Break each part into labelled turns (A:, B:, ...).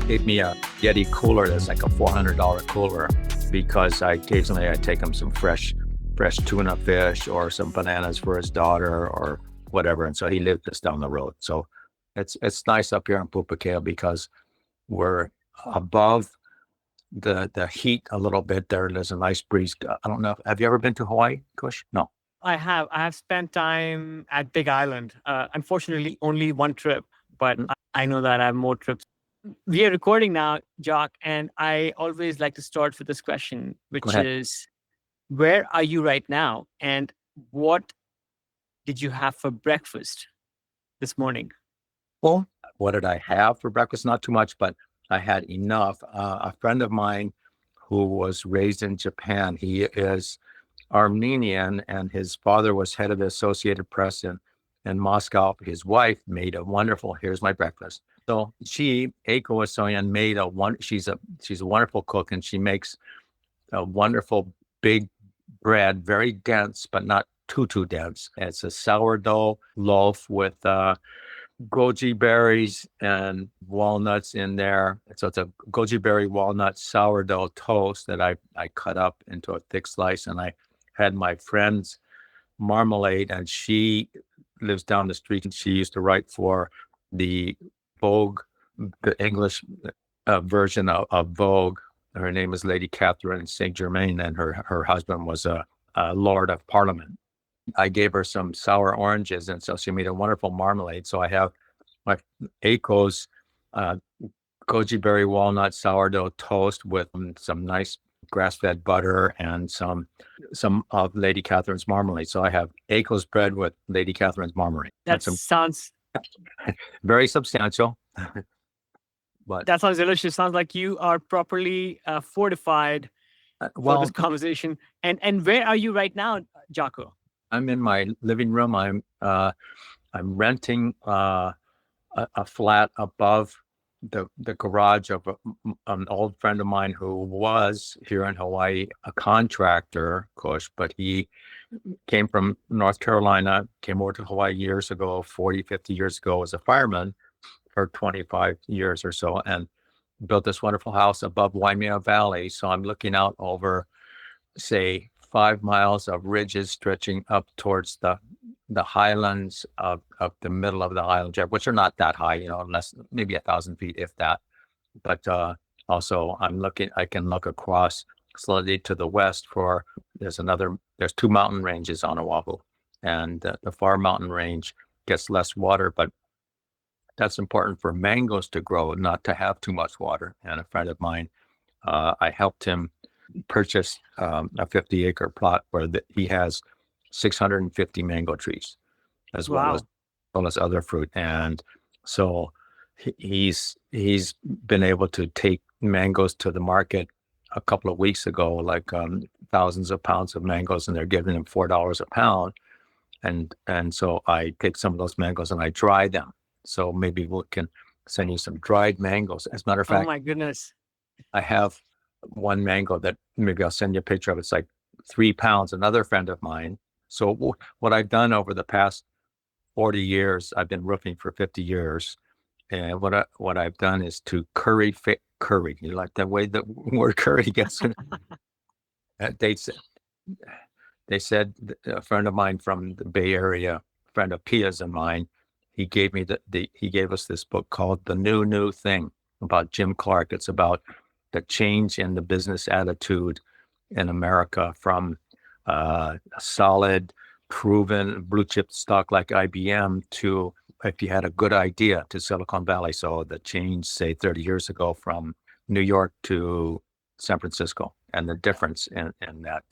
A: Gave me a Yeti cooler that's like a $400 cooler because occasionally I take him some fresh tuna fish or some bananas for his daughter or whatever. And so he lived just down the road. So it's nice up here in Pupukea because we're above the heat a little bit there. There's a nice breeze. I don't know. Have you ever been to Hawaii, Kush? No.
B: I have. I have spent time at Big Island. Unfortunately, only one trip, but I know that I have more trips. We are recording now, Jock, and I always like to start with this question, which is, where are you right now? And what did you have for breakfast this morning?
A: Well, what did I have for breakfast? Not too much, but I had enough. A friend of mine who was raised in Japan, he is Armenian, and his father was head of the Associated Press in Moscow. His wife made a wonderful, here's my breakfast. So Eiko Soyan made she's a wonderful cook, and she makes a wonderful big bread, very dense, but not too dense. It's a sourdough loaf with goji berries and walnuts in there. So it's a goji berry walnut sourdough toast that I cut up into a thick slice, and I had my friend's marmalade, and she lives down the street, and she used to write for the Vogue, the English version of Vogue. Her name is Lady Catherine St. Germain, and her husband was a Lord of Parliament. I gave her some sour oranges, and so she made a wonderful marmalade. So I have my Eiko's goji berry walnut sourdough toast with some nice grass-fed butter and some of Lady Catherine's marmalade. So I have Eiko's bread with Lady Catherine's marmalade.
B: That sounds
A: very substantial. But
B: that sounds delicious. Sounds like you are properly fortified for this conversation. And where are you right now, Jocko?
A: I'm in my living room. I'm renting a flat above the garage of an old friend of mine who was here in Hawaii, a contractor, Kush, but he came from North Carolina, came over to Hawaii years ago, 40, 50 years ago, as a fireman for 25 years or so, and built this wonderful house above Waimea Valley. So I'm looking out over, say, 5 miles of ridges stretching up towards the highlands of the middle of the island, which are not that high, unless maybe 1,000 feet, if that. But also I can look across slightly to the west there's 2 mountain ranges on Oʻahu, and the far mountain range gets less water, but that's important for mangoes to grow, not to have too much water. And a friend of mine, I helped him purchase a 50-acre plot where he has 650 mango trees, as well as other fruit. And so he's been able to take mangoes to the market a couple of weeks ago, like thousands of pounds of mangoes, and they're giving him $4 a pound. And so I take some of those mangoes and I dry them. So maybe we can send you some dried mangoes. As a matter of fact,
B: oh my goodness,
A: I have one mango that maybe I'll send you a picture of. It's like 3 pounds. Another friend of mine. So what I've done over the past 40 years, I've been roofing for 50 years. And what I've done is to curry. You like the way the word curry gets in? They said a friend of mine from the Bay Area, a friend of Pia's and mine, he gave me he gave us this book called The New Thing about Jim Clark. It's about the change in the business attitude in America from a solid, proven blue chip stock like IBM to, if you had a good idea, to Silicon Valley. So the change, say 30 years ago, from New York to San Francisco, and the difference in that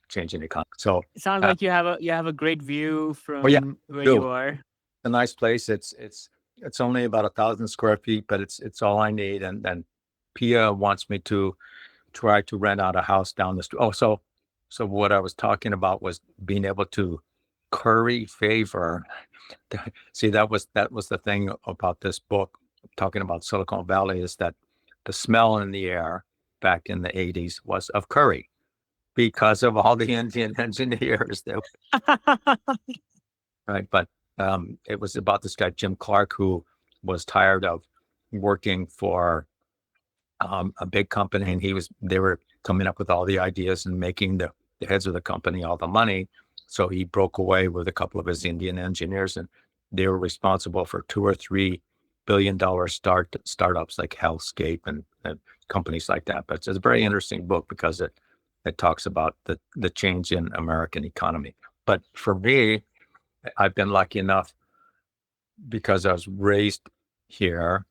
A: change in economy. So
B: it sounds like you have a great view from where you are.
A: A nice place. It's only about 1,000 square feet, but it's all I need. And then Pia wants me to try to rent out a house down the street. Oh, so what I was talking about was being able to curry favor. See, that was the thing about this book, talking about Silicon Valley, is that the smell in the air back in the 80s was of curry because of all the Indian engineers. Right. But It was about this guy, Jim Clark, who was tired of working for a big company, and they were coming up with all the ideas and making the heads of the company all the money. So he broke away with a couple of his Indian engineers, and they were responsible for $2 or $3 billion startups like Hellscape and companies like that. But it's a very interesting book because it talks about the change in American economy. But for me, I've been lucky enough because I was raised here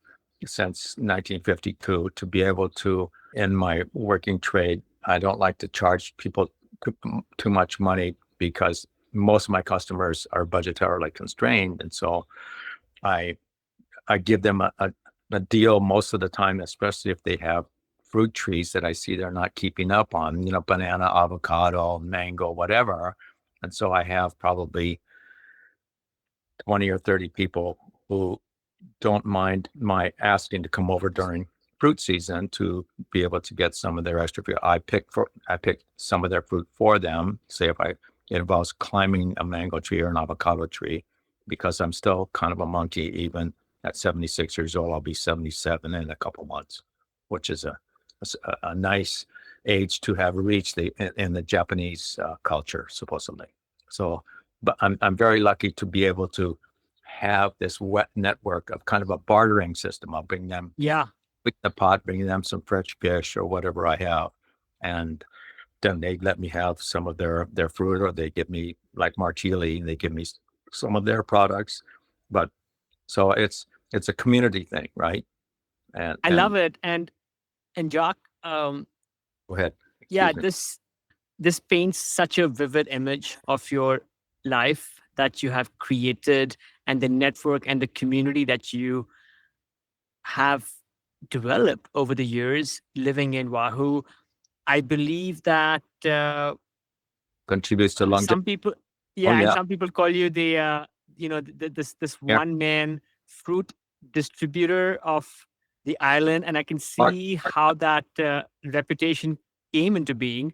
A: since 1952 to be able to, in my working trade, I don't like to charge people too much money because most of my customers are budgetarily constrained. And so I give them a deal most of the time, especially if they have fruit trees that I see they're not keeping up on, banana, avocado, mango, whatever. And so I have probably 20 or 30 people who don't mind my asking to come over during fruit season to be able to get some of their extra fruit. I pick some of their fruit for them. Say if it involves climbing a mango tree or an avocado tree, because I'm still kind of a monkey. Even at 76 years old, I'll be 77 in a couple months, which is a nice age to have reached in the Japanese culture, supposedly. So, but I'm very lucky to be able to have this wet network of kind of a bartering system. I'll bring them the pot, bringing them some fresh fish or whatever I have, and then they let me have some of their fruit, or they give me, like Marchili, they give me some of their products. But so it's a community thing, right? And
B: I love it. And Jock,
A: go ahead.
B: yeah,
A: Excuse me.
B: this paints such a vivid image of your life that you have created, and the network and the community that you have developed over the years living in Oahu. I believe that
A: Contributes to longevity.
B: some people,
A: Oh,
B: and
A: yeah.
B: some people call you this
A: Yeah.
B: one man fruit distributor of the island, and I can see how that reputation came into being.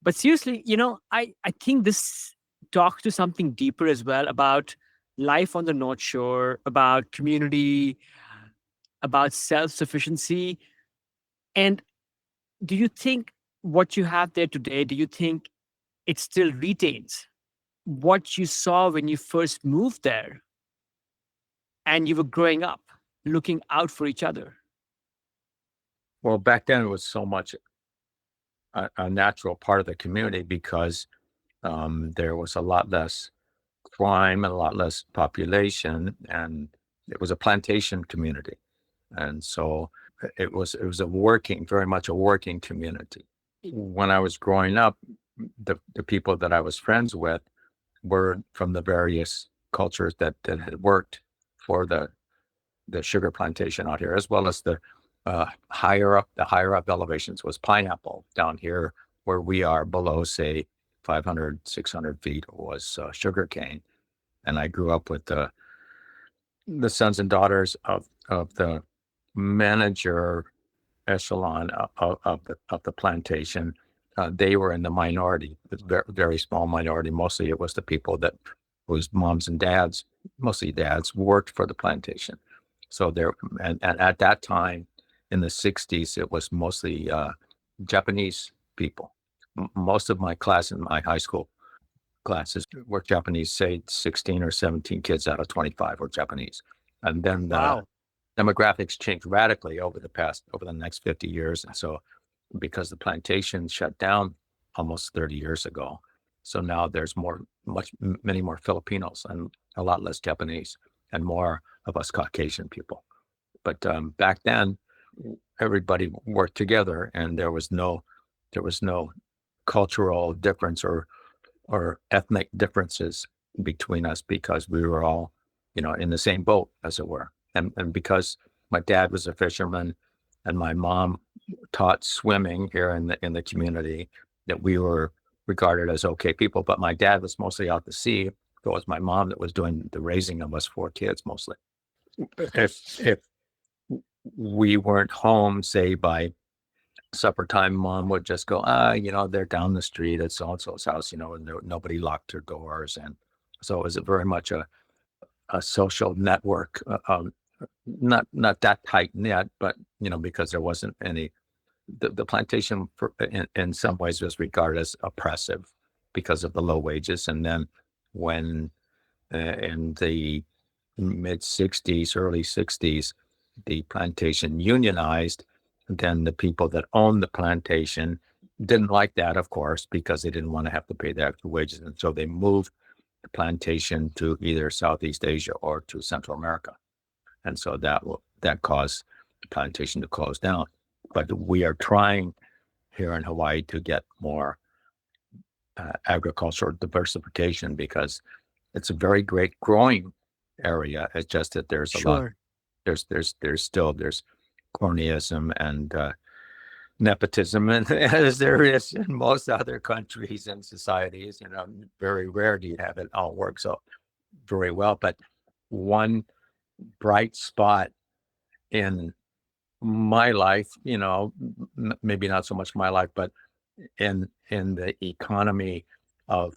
B: But seriously, I think this talks to something deeper as well about life on the North Shore, about community, about self-sufficiency. And do you think what you have there today, do you think it still retains what you saw when you first moved there and you were growing up, looking out for each other?
A: Well, back then it was so much a natural part of the community because there was a lot less crime and a lot less population, and it was a plantation community, and so it was very much a working community. When I was growing up, the people that I was friends with were from the various cultures that had worked for the sugar plantation out here, as well as the higher up elevations was pineapple. Down here where we are below, say 500, 600 feet, was sugar cane. And I grew up with the sons and daughters of the manager echelon of the plantation. They were in the minority, very, very small minority. Mostly it was the people whose moms and dads, mostly dads, worked for the plantation. So there, and at that time in the 60s, it was mostly Japanese people. Most of my class in my high school classes were Japanese, say 16 or 17 kids out of 25 were Japanese. And then the demographics changed radically over the next 50 years. And so because the plantation shut down almost 30 years ago, so now there's many more Filipinos and a lot less Japanese and more of us Caucasian people. But back then, everybody worked together, and there was no cultural difference or ethnic differences between us because we were all, in the same boat, as it were. And because my dad was a fisherman and my mom taught swimming here in the community, that we were regarded as okay people. But my dad was mostly out to sea. So it was my mom that was doing the raising of us 4 kids mostly. If we weren't home, say by supper time, mom would just go, they're down the street at so-and-so's house, and nobody locked their doors. And so it was very much a social network, not that tight knit, but because there wasn't any. The plantation, in some ways, was regarded as oppressive because of the low wages. And then when in the mid 60s, early 60s, the plantation unionized, then the people that owned the plantation didn't like that, of course, because they didn't want to have to pay the extra wages. And so they moved the plantation to either Southeast Asia or to Central America. And so that caused the plantation to close down. But we are trying here in Hawaii to get more agricultural diversification, because it's a very great growing area. It's just that there's a lot. There's cronyism and nepotism, and as there is in most other countries and societies. Very rare do you have it all work so very well. But one bright spot in my life, maybe not so much my life, but in the economy of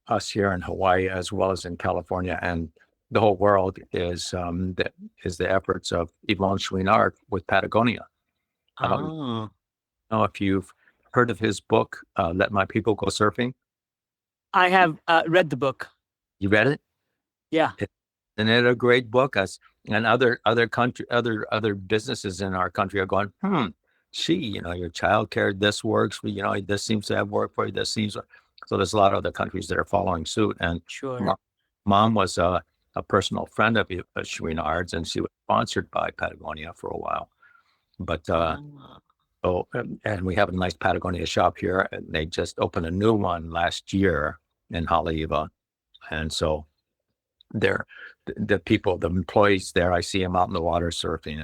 A: us here in Hawaii, as well as in California and the whole world, is the efforts of Yvon Chouinard with Patagonia. I don't know if you've heard of his book, Let My People Go Surfing.
B: I have read the book.
A: You read it?
B: Yeah.
A: Isn't it a great book? And other businesses in our country are going, your child care, this works. This seems to have worked for you. This seems. So there's a lot of other countries that are following suit. And
B: sure,
A: Mom was a personal friend of Chouinard's, and she was sponsored by Patagonia for a while. But and we have a nice Patagonia shop here, and they just opened a new one last year in Haleiwa. And so the employees there, I see them out in the water surfing,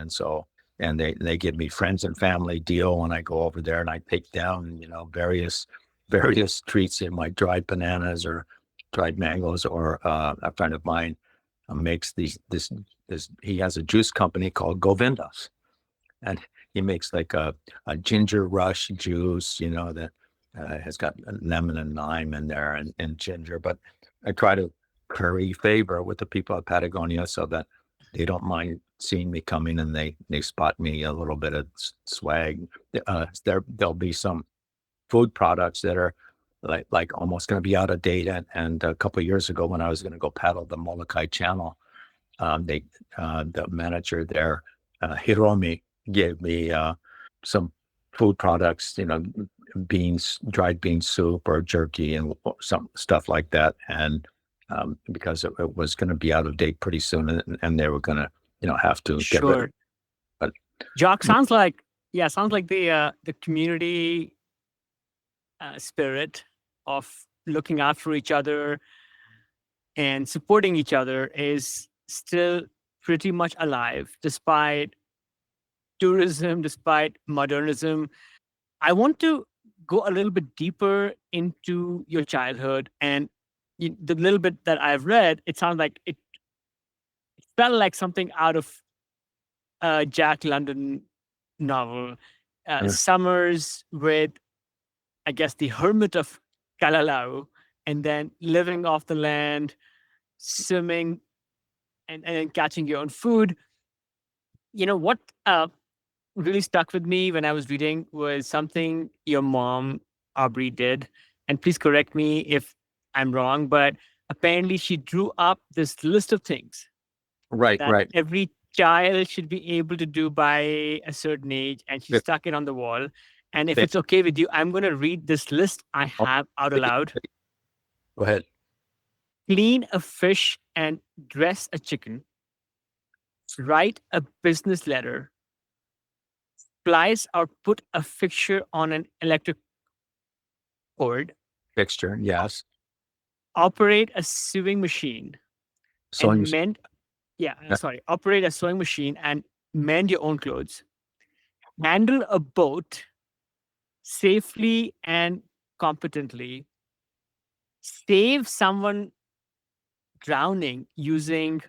A: and they give me friends and family deal when I go over there, and I take down various treats in my dried bananas or dried mangoes. Or a friend of mine makes this. He has a juice company called Govindas, and he makes like a ginger rush juice, that has got lemon and lime in there and ginger. But I try to curry favor with the people at Patagonia so that they don't mind seeing me coming, and they spot me a little bit of swag. There'll be some food products that are like almost going to be out of date. And a couple of years ago, when I was going to go paddle the Molokai Channel, the manager there, Hiromi, gave me some food products, dried bean soup or jerky and some stuff like that. And because it was going to be out of date pretty soon, and they were going to, have to get rid of it. But
B: Jock, sounds like the community spirit of looking out for each other and supporting each other is still pretty much alive, despite tourism, despite modernism. I want to go a little bit deeper into your childhood, and the little bit that I've read, it sounds like it felt like something out of a Jack London novel. Summers with, I guess, the Hermit of Kalalau, and then living off the land, swimming, and then catching your own food. What really stuck with me when I was reading was something your mom, Aubrey, did. And please correct me if I'm wrong, but apparently she drew up this list of things
A: right.
B: every child should be able to do by a certain age, and she stuck it on the wall. And if it's okay with you, I'm going to read this list I have out aloud.
A: Go ahead.
B: Clean a fish and dress a chicken. Write a business letter. Splice or put a fixture on an electric cord.
A: Fixture, yes.
B: Operate a sewing machine. Operate a sewing machine and mend your own clothes. Handle a boat safely and competently. Save someone drowning using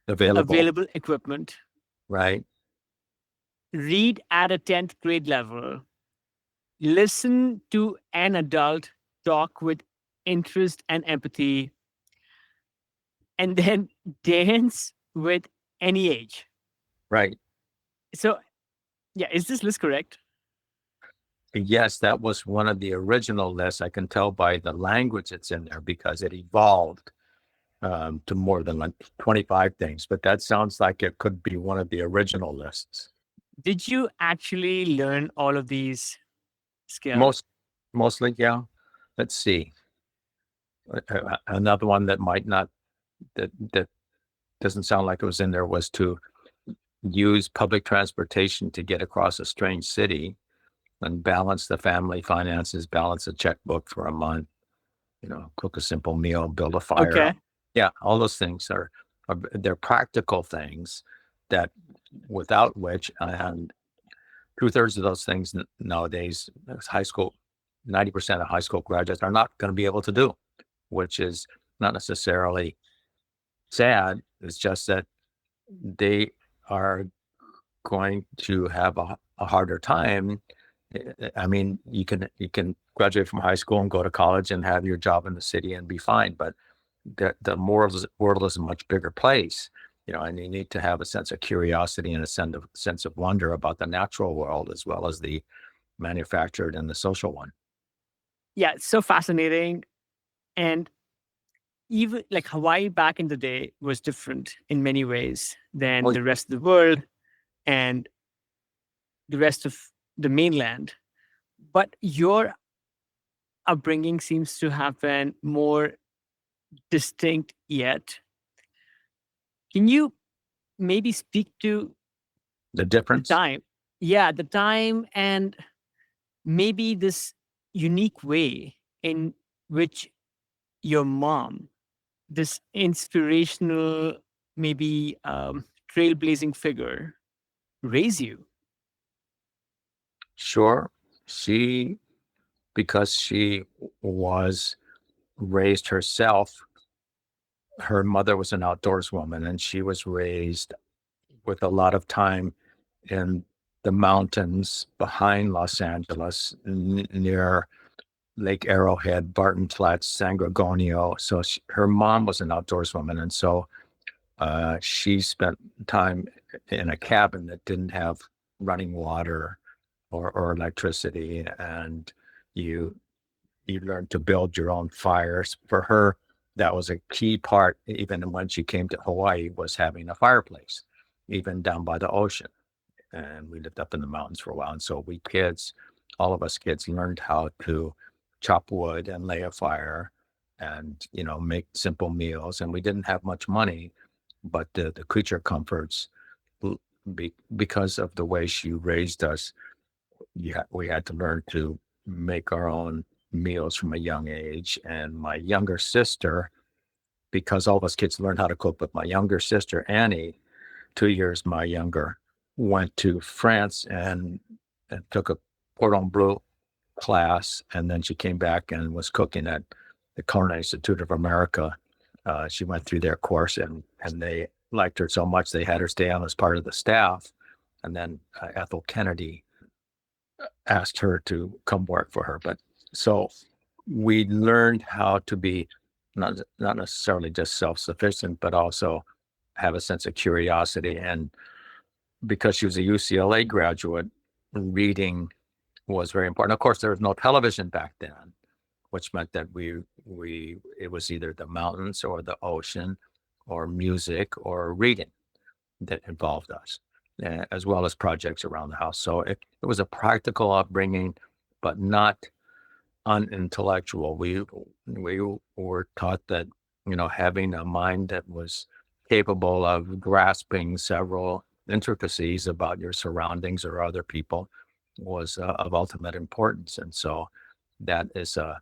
B: available equipment.
A: Right.
B: Read at a 10th grade level. Listen to an adult talk with interest and empathy. and then dance with any age.
A: Right.
B: So, yeah, is this list correct?
A: Yes, that was one of the original lists. I can tell by the language it's in there because it evolved to more than like 25 things. But that sounds like it could be one of the original lists.
B: Did you actually learn all of these skills?
A: Mostly, yeah. Let's see. Another one that might not, that doesn't sound like it was in there, was to use public transportation to get across a strange city and balance the family finances, balance a checkbook for a month, cook a simple meal, build a fire.
B: Okay.
A: Yeah, all those things are they're practical things that without which, and 2/3 of those things nowadays, high school, 90% of high school graduates are not going to be able to do, which is not necessarily sad. It's just that they are going to have a harder time. I mean, you can graduate from high school and go to college and have your job in the city and be fine, but the world is a much bigger place, and you need to have a sense of curiosity and a sense of wonder about the natural world as well as the manufactured and the social one.
B: Yeah, it's so fascinating. And even like Hawaii back in the day was different in many ways than
A: Oh,
B: the rest of the world and the rest of the mainland. But your upbringing seems to have been more distinct yet. Can you maybe speak to
A: the
B: the
A: difference?
B: time? Yeah, the time and maybe this unique way in which your mom, this inspirational, maybe trailblazing figure, raise you.
A: Sure. Because she was raised herself, her mother was an outdoors woman, and she was raised with a lot of time in the mountains behind Los Angeles, near Lake Arrowhead, Barton Flats, San Gorgonio. So her mom was an outdoors woman, and so she spent time in a cabin that didn't have running water or electricity, and you you learn to build your own fires. For her, that was a key part, even when she came to Hawaii, was having a fireplace, even down by the ocean. And we lived up in the mountains for a while. And so all of us kids learned how to chop wood and lay a fire and, make simple meals. And we didn't have much money, but the creature comforts, because of the way she raised us, we had to learn to make our own meals from a young age. And my younger sister, because all of us kids learned how to cook, but my younger sister, Annie, 2 years my younger, went to France and took a cordon bleu class. And then she came back and was cooking at the Culinary Institute of America. She went through their course, and they liked her so much they had her stay on as part of the staff. And then Ethel Kennedy asked her to come work for her. But so we learned how to be not necessarily just self-sufficient, but also have a sense of curiosity. And because she was a UCLA graduate, reading was very important. Of course, there was no television back then, which meant that it was either the mountains or the ocean or music or reading that involved us, as well as projects around the house. So it was a practical upbringing, but not unintellectual. We were taught that, having a mind that was capable of grasping several intricacies about your surroundings or other people was of ultimate importance. And so that is a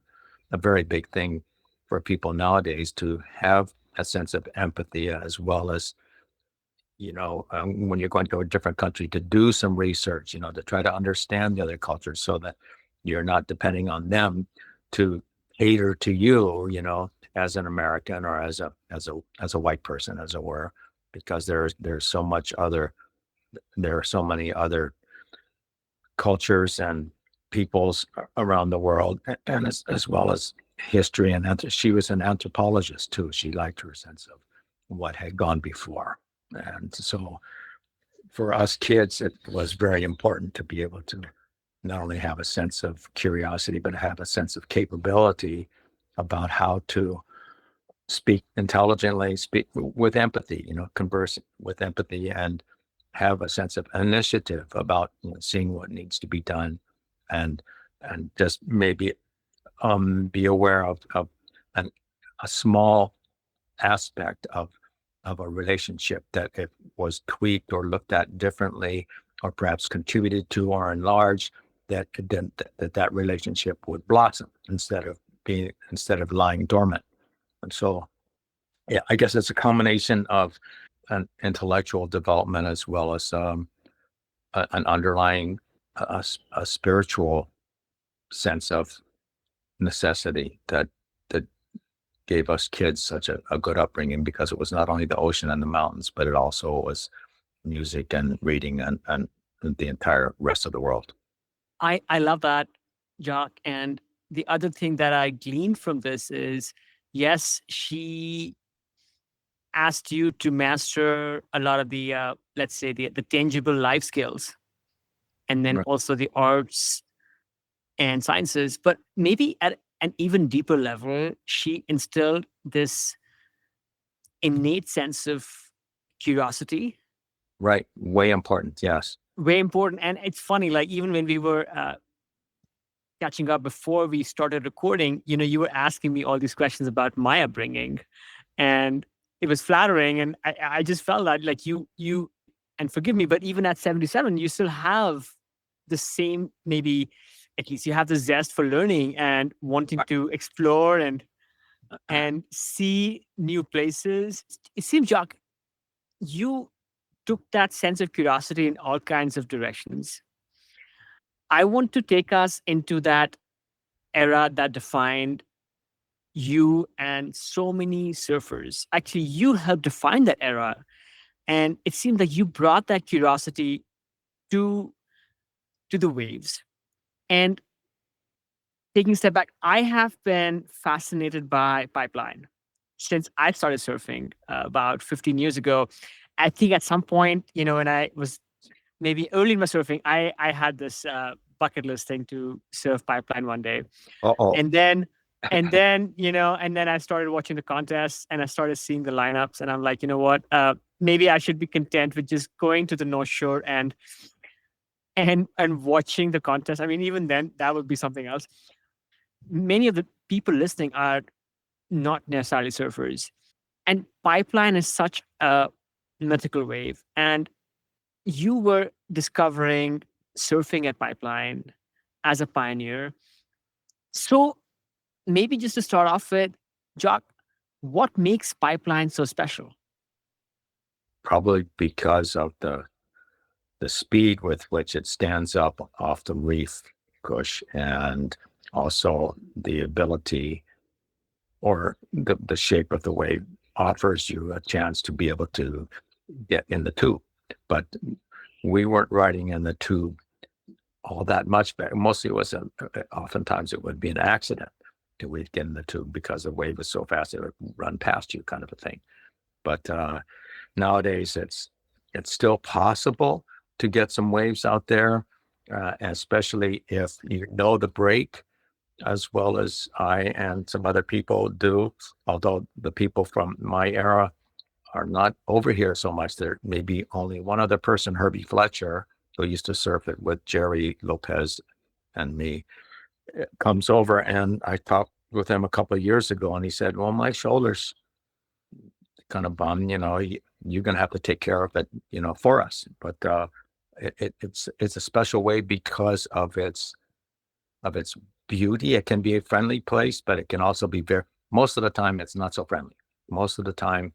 A: very big thing for people nowadays, to have a sense of empathy, as well as, when you're going to a different country, to do some research, to try to understand the other cultures so that you're not depending on them to cater to you, as an American or as a white person, as it were, because there are so many other cultures and peoples around the world, and as well as history. And she was an anthropologist too. She liked her sense of what had gone before. And so for us kids, it was very important to be able to not only have a sense of curiosity, but have a sense of capability about how to speak intelligently, speak with empathy, converse with empathy, and have a sense of initiative about seeing what needs to be done, and just maybe be aware of an, a small aspect of a relationship that if was tweaked or looked at differently, or perhaps contributed to or enlarged, that could then that relationship would blossom instead of lying dormant. And so, yeah, I guess it's a combination of an intellectual development as well as an underlying a spiritual sense of necessity that gave us kids such a good upbringing, because it was not only the ocean and the mountains, but it also was music and reading and the entire rest of the world.
B: I love that, Jock. And the other thing that I gleaned from this is, yes, she asked you to master a lot of the, let's say, the tangible life skills, and then
A: Right.
B: also the arts and sciences. But maybe at an even deeper level, she instilled this innate sense of curiosity.
A: Right. Way important. Yes.
B: Very important. And it's funny, like even when we were catching up before we started recording, you were asking me all these questions about my upbringing, and it was flattering. And I just felt that like you, and forgive me, but even at 77, you still have the same, maybe at least you have the zest for learning and wanting to explore and see new places. It seems, Jock, you took that sense of curiosity in all kinds of directions. I want to take us into that era that defined you and so many surfers. Actually, you helped define that era. And it seemed like you brought that curiosity to the waves. And taking a step back, I have been fascinated by pipeline since I started surfing about 15 years ago. I think at some point, when I was maybe early in my surfing, I had this bucket list thing to surf pipeline one day.
A: Uh-oh.
B: And then I started watching the contests and I started seeing the lineups, and I'm like, you know what? Maybe I should be content with just going to the North Shore and watching the contest. I mean, even then, that would be something else. Many of the people listening are not necessarily surfers, and pipeline is such a mythical wave. And you were discovering surfing at pipeline as a pioneer. So maybe just to start off with, Jock, what makes pipeline so special?
A: Probably because of the speed with which it stands up off the reef, Kush, and also the ability or the shape of the wave offers you a chance to be able to get in the tube. But we weren't riding in the tube all that much back. Mostly it was oftentimes it would be an accident that we'd get in the tube because the wave was so fast it would run past you, kind of a thing. But nowadays it's still possible to get some waves out there, especially if you know the break as well as I and some other people do. Although the people from my era are not over here so much. There may be only one other person, Herbie Fletcher, who used to surf it with Jerry Lopez and me, comes over, and I talked with him a couple of years ago, and he said, well, my shoulders kind of bum, you're going to have to take care of it, for us. But it's a special way because of its beauty. It can be a friendly place, but it can also be most of the time it's not so friendly. Most of the time,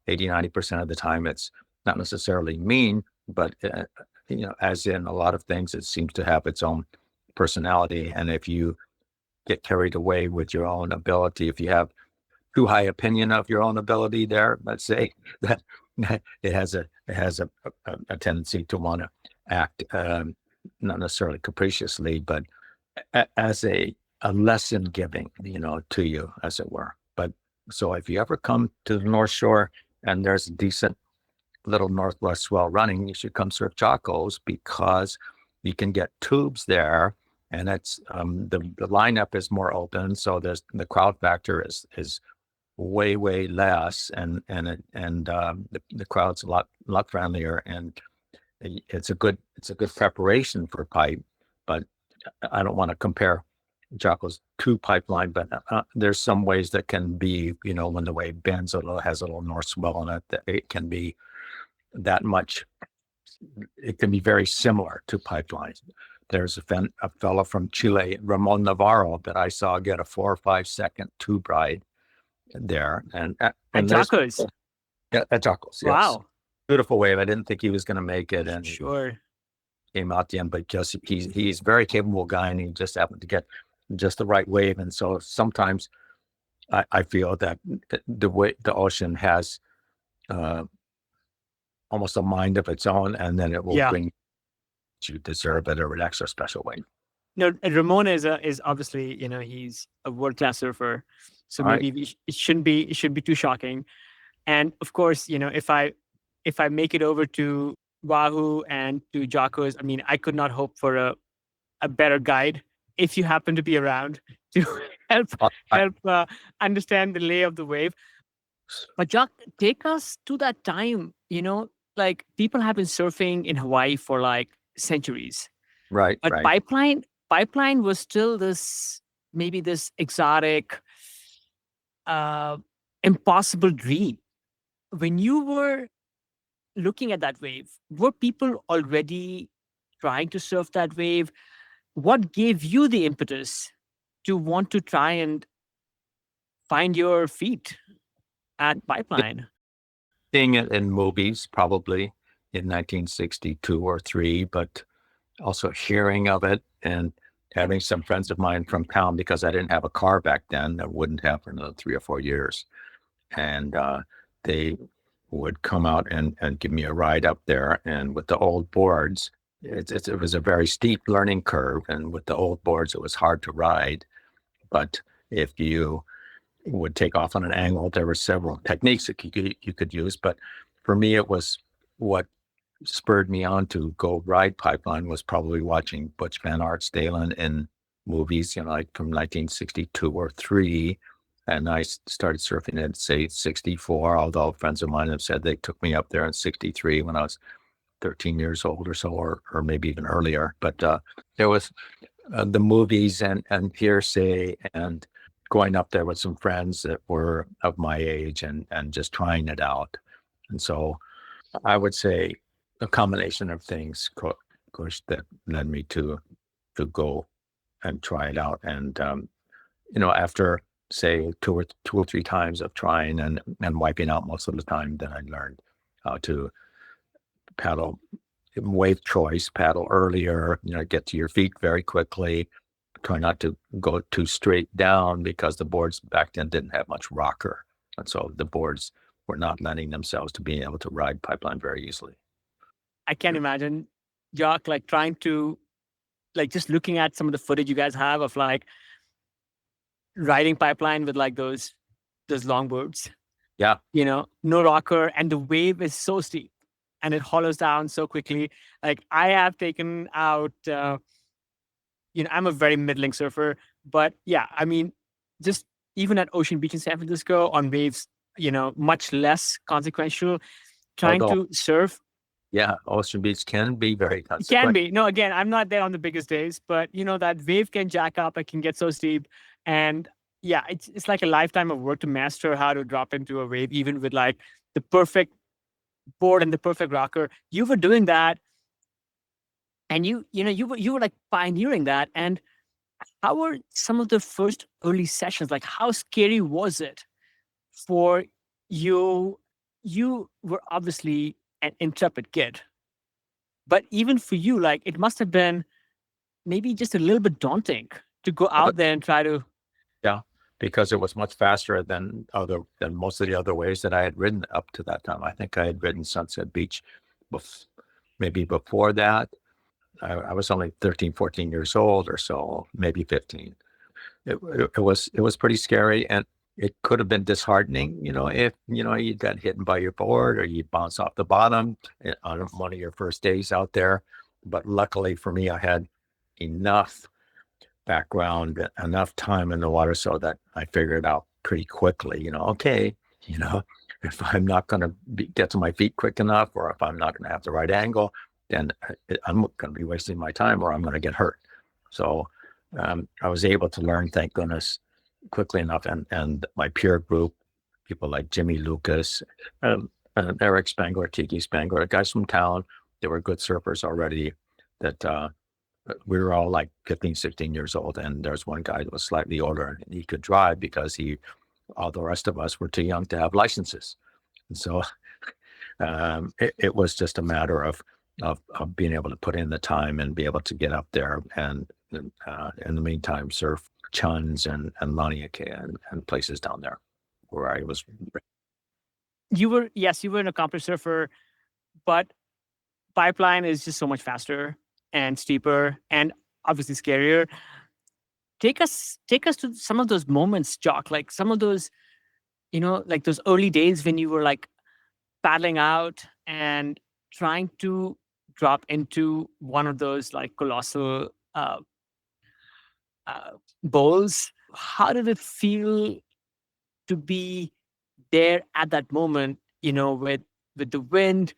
A: 80-90% of the time, it's not necessarily mean, but as in a lot of things, it seems to have its own personality. And if you get carried away with your own ability, if you have too high opinion of your own ability there, let's say, that it has a tendency to want to act not necessarily capriciously, but as a lesson giving, to you, as it were. But so if you ever come to the North Shore and there's a decent little northwest swell running, you should come surf Jocko's because you can get tubes there, and it's the lineup is more open, so there's the crowd factor is way less, and the crowd's a lot friendlier, and it's a good preparation for pipe. But I don't want to compare Jocko's to pipeline, but there's some ways that can be, when the wave bends a little, has a little north swell on it, that it can be that much. It can be very similar to pipelines. There's a fellow from Chile, Ramon Navarro, that I saw get a 4 or 5 second tube ride there, and
B: Jocko's.
A: Yeah, at Jocko's. Yes.
B: Wow,
A: beautiful wave. I didn't think he was going to make it, and
B: sure,
A: came out the end. But just he's a very capable guy, and he just happened to get just the right wave. And so sometimes I feel that the ocean has almost a mind of its own, and then it will bring you deserve it or an extra special way.
B: No, Ramon is obviously, he's a world-class surfer, so maybe it shouldn't be too shocking. And of course, if I make it over to Oʻahu and to Jocko's, I mean, I could not hope for a better guide if you happen to be around to help understand the lay of the wave. But Jock, take us to that time. Like, people have been surfing in Hawaii for like centuries,
A: right?
B: But pipeline was still this exotic, impossible dream. When you were looking at that wave, were people already trying to surf that wave? What gave you the impetus to want to try and find your feet at pipeline?
A: Seeing it in movies, probably in 1962 or 3, but also hearing of it and having some friends of mine from town, because I didn't have a car back then. I wouldn't have for another 3 or 4 years. And they would come out and give me a ride up there. And with the old boards, it was a very steep learning curve. And with the old boards, it was hard to ride. But if you would take off on an angle, there were several techniques that you could use. But for me, it was what spurred me on to go ride pipeline was probably watching Butch Van Aertsdalen in movies, like from 1962 or 3. And I started surfing at, say, 64, although friends of mine have said they took me up there in 63 when I was 13 years old or so, or maybe even earlier. But there was the movies and hearsay and going up there with some friends that were of my age and just trying it out. And so I would say a combination of things, course, that led me to go and try it out. And, after, say, two or three times of trying and wiping out most of the time, then I learned how to paddle, wave choice, paddle earlier, get to your feet very quickly. Try not to go too straight down because the boards back then didn't have much rocker. And so the boards were not lending themselves to being able to ride pipeline very easily.
B: I can't imagine, Jock, like trying to, like, just looking at some of the footage you guys have of like riding pipeline with like those longboards.
A: Yeah.
B: No rocker, and the wave is so steep and it hollows down so quickly. Like, I have taken out, I'm a very middling surfer, but yeah, I mean, just even at Ocean Beach in San Francisco on waves, much less consequential, trying to surf.
A: Yeah, Ocean Beach can be very consequential.
B: It can be. No, again, I'm not there on the biggest days, but that wave can jack up. It can get so steep. And yeah, it's like a lifetime of work to master how to drop into a wave, even with like the perfect board and the perfect rocker. You were doing that. And you were like pioneering that. And how were some of the first early sessions? Like, how scary was it for you? You were obviously an intrepid kid, but even for you, like, it must have been maybe just a little bit daunting to go out there and try to.
A: Yeah, because it was much faster than most of the other waves that I had ridden up to that time. I think I had ridden Sunset Beach maybe before that. I was only 13, 14 years old or so, maybe 15. It was pretty scary. And it could have been disheartening, if, you got hit by your board or you bounce off the bottom on one of your first days out there. But luckily for me, I had enough background, enough time in the water so that I figured out pretty quickly, okay, you know, if I'm not going to get to my feet quick enough, or if I'm not going to have the right angle, then I'm going to be wasting my time, or I'm going to get hurt. So I was able to learn, thank goodness, quickly enough. And my peer group, people like Jimmy Lucas, Eric Spangler, Tiki Spangler, guys from town, they were good surfers already, that we were all like 15, 16 years old. And there's one guy that was slightly older, and he could drive because all the rest of us were too young to have licenses. And so it was just a matter of being able to put in the time and be able to get up there and in the meantime surf Chuns and Laniake and places down there where I was.
B: You were an accomplished surfer, but pipeline is just so much faster and steeper and obviously scarier. Take us to some of those moments, Jock, like some of those, like those early days when you were like paddling out and trying to drop into one of those like colossal bowls. How did it feel to be there at that moment, with the wind,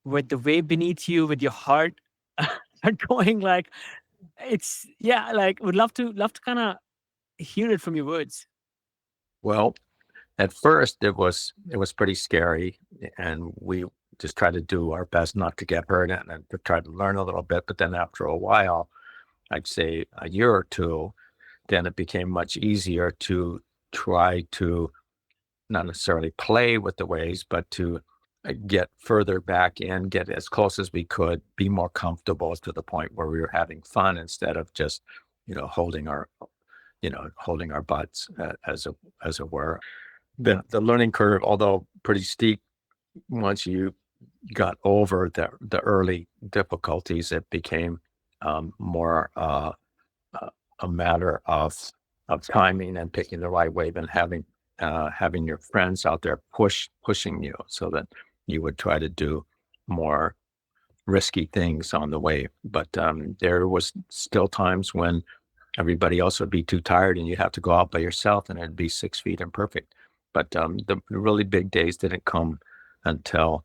B: with the wave beneath you, with your heart going like like would love to kind of hear it from your words.
A: Well, at first it was pretty scary, and we just tried to do our best not to get hurt and to try to learn a little bit. But then after a while, I'd say a year or two, then it became much easier to try to not necessarily play with the waves, but to get further back in, get as close as we could, be more comfortable to the point where we were having fun instead of just, holding our butts, as it were. The learning curve, although pretty steep, once you got over the early difficulties, it became more a matter of timing and picking the right wave and having your friends out there pushing you so that you would try to do more risky things on the wave. But there was still times when everybody else would be too tired and you'd have to go out by yourself and it'd be 6 feet and perfect. But the really big days didn't come until,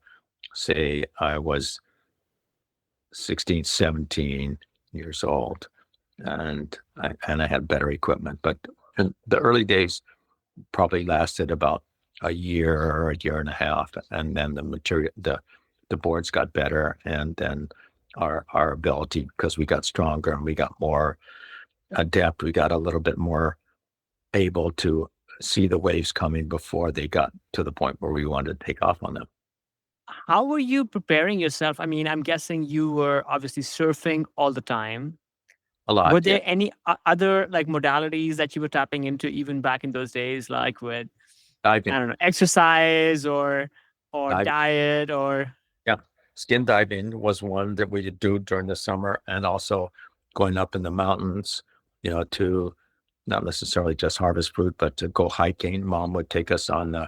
A: say, I was 16, 17 years old, and I had better equipment. But in the early days probably lasted about a year or a year and a half, and then the boards got better, and then our ability, because we got stronger and we got more adept, we got a little bit more able to see the waves coming before they got to the point where we wanted to take off on them.
B: How were you preparing yourself? I mean, I'm guessing you were obviously surfing all the time.
A: A lot,
B: Were
A: yeah.
B: there any other like modalities that you were tapping into even back in those days, like with,
A: Diving,
B: I don't know, exercise or
A: diving,
B: diet or
A: yeah. Skin diving was one that we would do during the summer, and also going up in the mountains, to not necessarily just harvest fruit, but to go hiking. Mom would take us on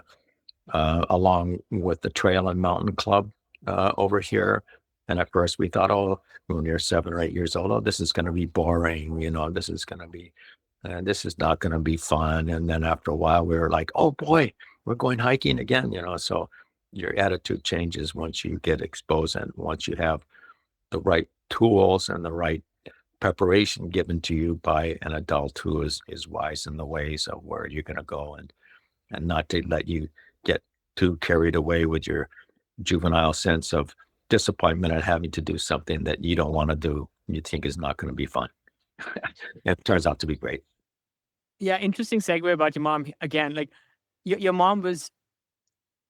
A: along with the trail and mountain club over here. And at first we thought, oh, when you're 7 or 8 years old, oh, this is going to be boring. This is not going to be fun. And then after a while we were like, oh boy, we're going hiking again, so your attitude changes once you get exposed and once you have the right tools and the right preparation given to you by an adult who is wise in the ways of where you're going to go, and not to let you get too carried away with your juvenile sense of disappointment at having to do something that you don't want to do, you think is not going to be fun. It turns out to be great.
B: yeah, interesting segue about your mom again. Like your mom was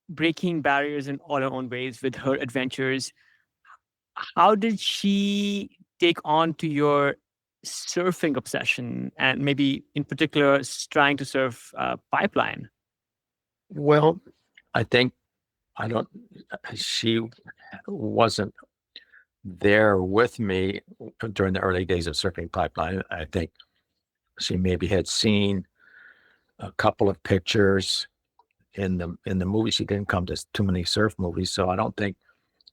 B: breaking barriers in all her own ways with her adventures. How did she take on to your surfing obsession, and maybe in particular trying to surf pipeline?
A: Well, I think I don't. She wasn't there with me during the early days of surfing pipeline. I think she maybe had seen a couple of pictures in the movie. She didn't come to too many surf movies, so I don't think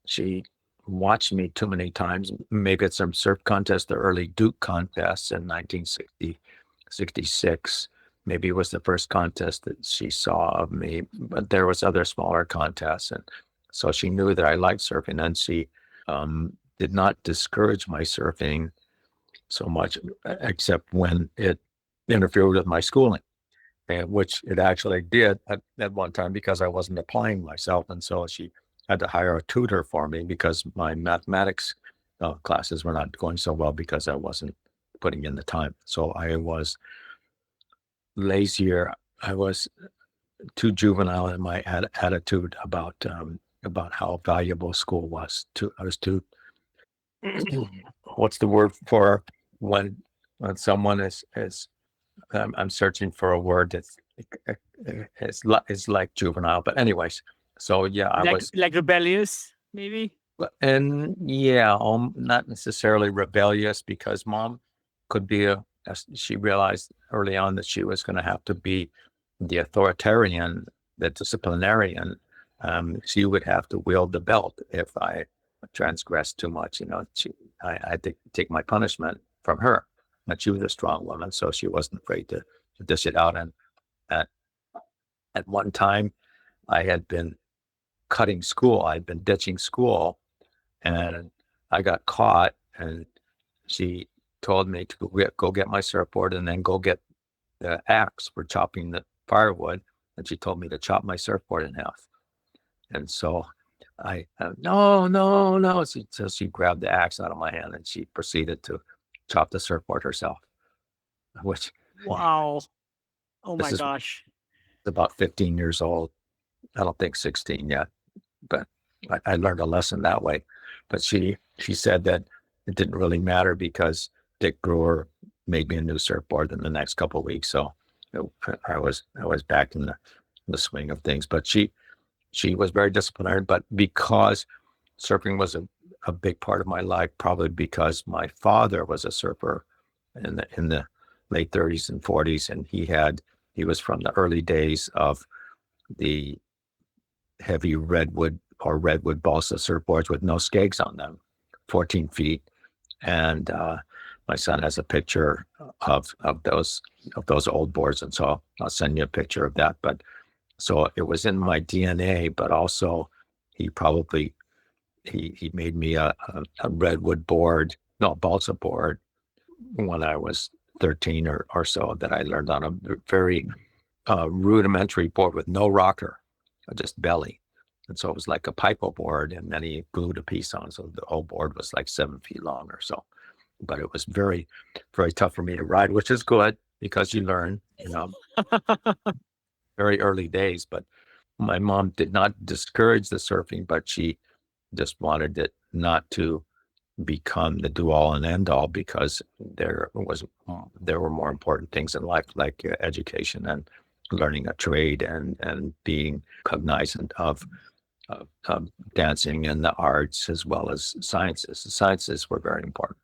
A: she watched me too many times. Maybe at some surf contest, the early Duke contests in 1966. Maybe it was the first contest that she saw of me, but there was other smaller contests. And so she knew that I liked surfing, and she did not discourage my surfing so much, except when it interfered with my schooling, and which it actually did at one time because I wasn't applying myself. And so she had to hire a tutor for me because my mathematics classes were not going so well because I wasn't putting in the time. So I was lazier. I was too juvenile in my attitude about how valuable school was. I was too what's the word for when someone is I'm searching for a word that's is like juvenile, but anyways. So yeah, I was
B: like rebellious, maybe.
A: and yeah, not necessarily rebellious, because mom could be she realized early on that she was going to have to be the authoritarian, the disciplinarian. She would have to wield the belt if I transgressed too much. I had to take my punishment from her. And she was a strong woman, so she wasn't afraid to dish it out. And at, at one time, I had been cutting school. I'd been ditching school, and I got caught. And she told me to go get my surfboard and then go get the axe for chopping the firewood. And she told me to chop my surfboard in half. And so no, no, no. So she grabbed the axe out of my hand and she proceeded to chop the surfboard herself, which
B: Wow. Oh
A: this
B: my
A: is
B: gosh.
A: about 15 years old. I don't think 16 yet, but I learned a lesson that way. But she said that it didn't really matter because Dick Brewer made me a new surfboard in the next couple of weeks. So I was back in the swing of things. But she was very disciplined. But because surfing was a big part of my life, probably because my father was a surfer in the late 30s and 40s, and he was from the early days of the heavy redwood balsa surfboards with no skegs on them, 14 feet. And my son has a picture of those old boards, and so I'll send you a picture of that. But so it was in my DNA, but also he probably he made me a redwood board, no, balsa board, when I was 13 or so, that I learned on a very rudimentary board with no rocker, just belly. And so it was like a pipo board, and then he glued a piece on. So the whole board was like 7 feet long or so. But it was very, very tough for me to ride, which is good because you learn, very early days. But my mom did not discourage the surfing, but she just wanted it not to become the do all and end all, because there were more important things in life, like education and learning a trade and being cognizant of dancing and the arts, as well as sciences. The sciences were very important.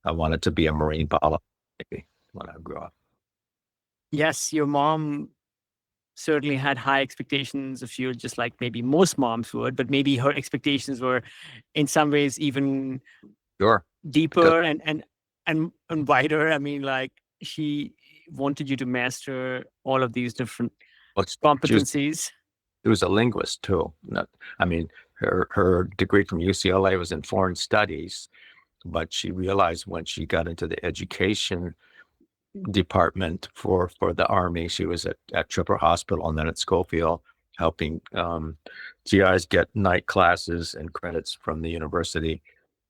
A: I wanted to be a marine biologist maybe when I grew up.
B: Yes, your mom certainly had high expectations of you, just like maybe most moms would, but maybe her expectations were in some ways even
A: Sure.
B: deeper and wider. I mean, like, she wanted you to master all of these different
A: Well,
B: competencies.
A: she was a linguist too. I mean, her degree from UCLA was in foreign studies, but she realized when she got into the education department for the Army, she was at Tripper Hospital and then at Schofield, helping GIs get night classes and credits from the university,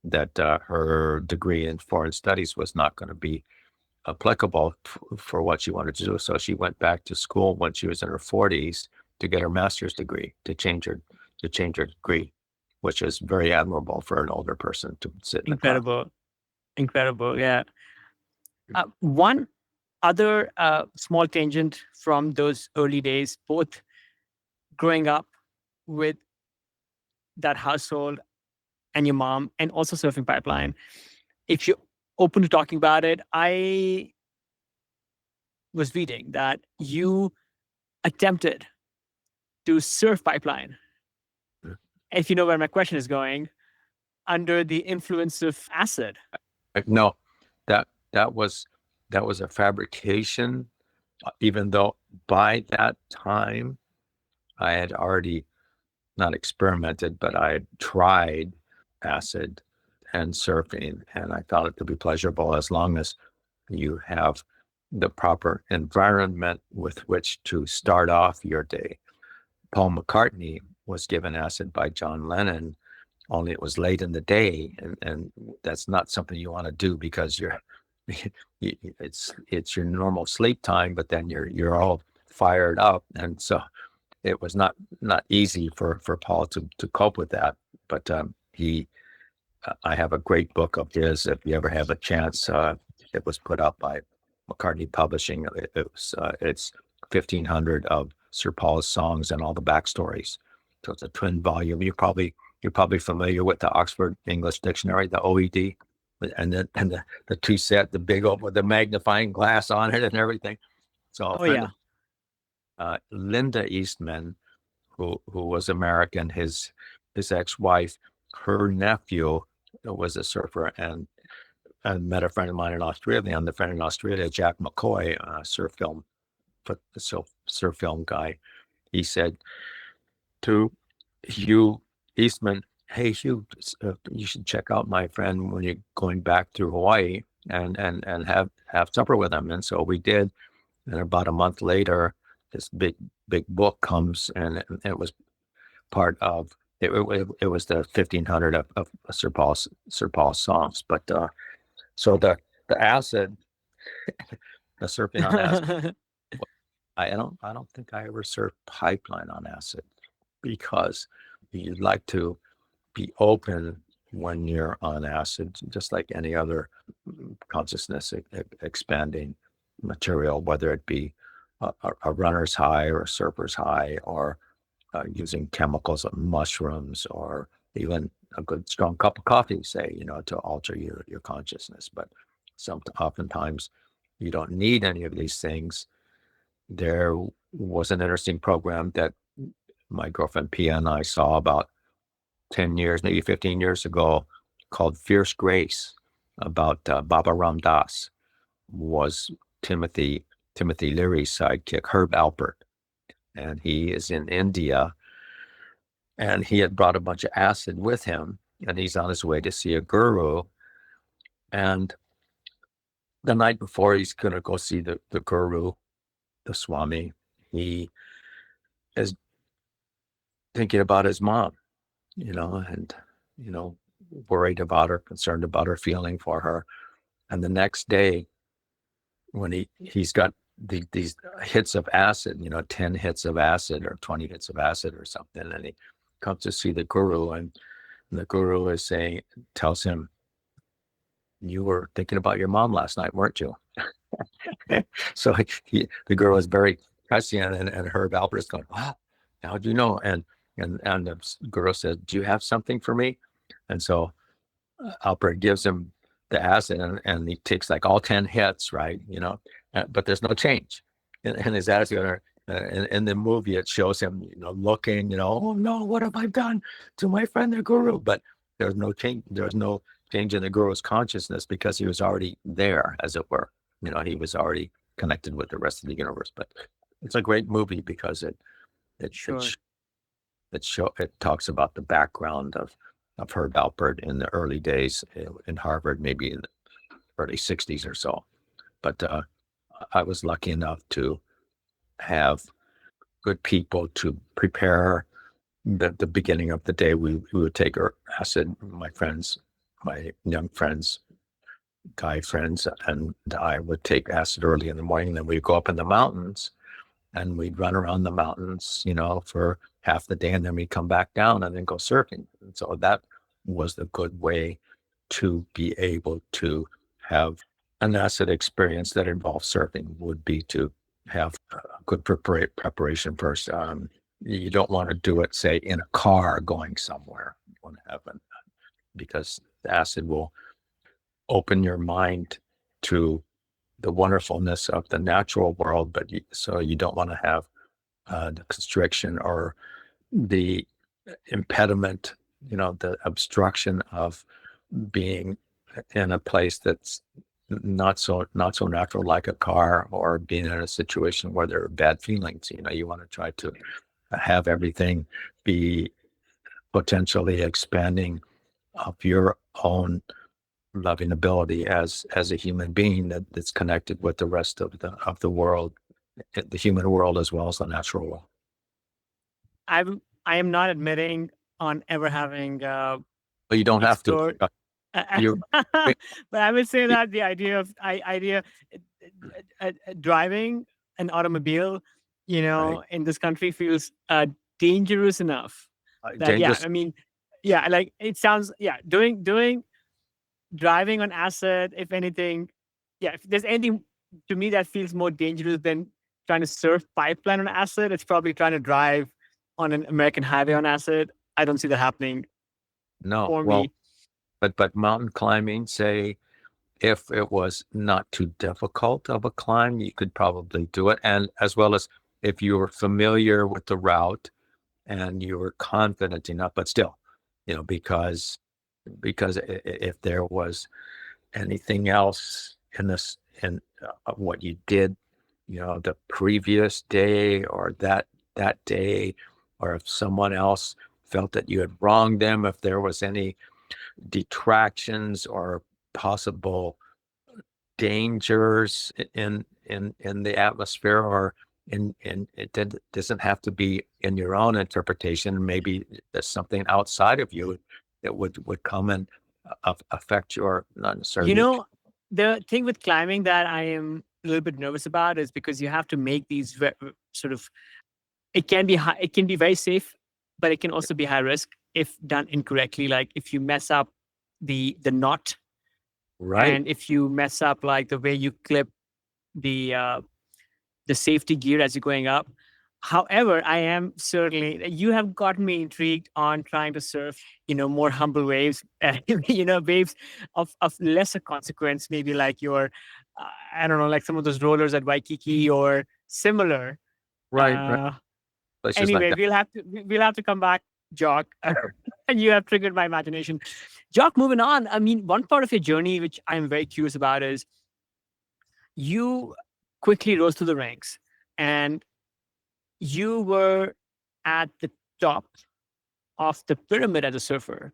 A: that her degree in foreign studies was not going to be applicable for what she wanted to do. So she went back to school when she was in her 40s to get her master's degree, to change her degree, which is very admirable for an older person to sit in the class.
B: Incredible. Yeah. One other small tangent from those early days, both growing up with that household and your mom, and also Surfing Pipeline. If you're open to talking about it, I was reading that you attempted to surf pipeline. If you know where my question is going, under the influence of acid.
A: No, that that was a fabrication. Even though by that time I had already not experimented, but I had tried acid and surfing, and I found it to be pleasurable as long as you have the proper environment with which to start off your day. Paul McCartney was given acid by John Lennon, only it was late in the day, and that's not something you want to do because it's your normal sleep time, but then you're all fired up, and so it was not easy for Paul to cope with that. But I have a great book of his. If you ever have a chance, it was put out by McCartney Publishing. It's 1,500 of Sir Paul's songs and all the backstories. So it's a twin volume. You're probably familiar with the Oxford English Dictionary, the OED, and the two set, the big old with the magnifying glass on it and everything. So Linda Eastman, who was American, his ex-wife, her nephew was a surfer, and met a friend of mine in Australia. And the friend in Australia, Jack McCoy, surf film guy, he said to Hugh Eastman, "Hey Hugh, you should check out my friend when you're going back to Hawaii and have supper with him." And so we did. And about a month later, this big book comes, and it was part of it. It was the 1,500 of Sir Paul's songs. But so the acid, the surfing on acid. I don't think I ever surfed pipeline on acid, because you'd like to be open when you're on acid, just like any other consciousness expanding material, whether it be a runner's high or a surfer's high, or using chemicals like mushrooms, or even a good strong cup of coffee, say, to alter your consciousness. But oftentimes you don't need any of these things. There was an interesting program that my girlfriend Pia and I saw about 10 years, maybe 15 years ago, called Fierce Grace, about Baba Ram Das, was Timothy Leary's sidekick, Herb Alpert. And he is in India, and he had brought a bunch of acid with him, and he's on his way to see a guru. And the night before he's going to go see the guru, the Swami, he is thinking about his mom, and, worried about her, concerned about her, feeling for her. And the next day, when he's got these hits of acid, 10 hits of acid or 20 hits of acid or something, and he comes to see the guru, and the guru tells him, "You were thinking about your mom last night, weren't you?" So the guru was very prescient, and Herb Alpert is going, "Wow, how do you know?" And the guru says, "Do you have something for me?" And so Alpert gives him the acid, and he takes like all 10 hits, right? But there's no change in his attitude. In the movie, it shows him, looking, "Oh no, what have I done to my friend the guru?" But there's no change. There's no change in the guru's consciousness, because he was already there, as it were. He was already connected with the rest of the universe. But it's a great movie because it talks about the background of Herb Alpert in the early days in Harvard, maybe in the early 60s or so. But I was lucky enough to have good people to prepare the beginning of the day. We would take our acid, my young friends, guy friends, and I would take acid early in the morning. Then we'd go up in the mountains, and we'd run around the mountains, for half the day, and then we'd come back down and then go surfing. And so that was the good way to be able to have an acid experience that involves surfing, would be to have a good preparation first. You don't want to do it, say, in a car going somewhere. You want to have because the acid will open your mind to the wonderfulness of the natural world, but so you don't want to have the constriction or the impediment, the obstruction of being in a place that's not so natural, like a car, or being in a situation where there are bad feelings. You want to try to have everything be potentially expanding of your own loving ability as a human being that's connected with the rest of the world, the human world as well as the natural world.
B: I am not admitting on ever having
A: But you don't have to.
B: explored.
A: You,
B: But I would say that the idea of driving an automobile,
A: right?
B: in this country feels dangerous enough that, yeah,
A: Dangerous.
B: I mean, yeah, like it sounds, yeah, doing driving on acid, if anything, yeah, if there's anything to me that feels more dangerous than trying to surf pipeline on acid, it's probably trying to drive on an American highway on acid. I don't see that happening
A: No,
B: for
A: well,
B: me.
A: but mountain climbing, say, if it was not too difficult of a climb, you could probably do it. And as well as if you were familiar with the route and you were confident enough, but still, because if there was anything else in this, in what you did, the previous day or that day, or if someone else felt that you had wronged them, if there was any detractions or possible dangers in the atmosphere, or in it doesn't have to be in your own interpretation. Maybe there's something outside of you that would come and affect your, not
B: You
A: necessarily.
B: know, the thing with climbing that I am a little bit nervous about is because you have to make these sort of, it can be very safe, but it can also be high risk if done incorrectly. Like if you mess up the knot,
A: Right.
B: and if you mess up like the way you clip the uh the safety gear as you're going up. However, I am certainly, you have gotten me intrigued on trying to surf, more humble waves, waves of lesser consequence, maybe like your, I don't know, like some of those rollers at Waikiki or similar.
A: Right.
B: Uh,
A: Places like
B: anyway,
A: that.
B: we'll have to come back, Jock. And you have triggered my imagination. Jock, moving on. I mean, one part of your journey, which I'm very curious about, is you quickly rose through the ranks and you were at the top of the pyramid as a surfer.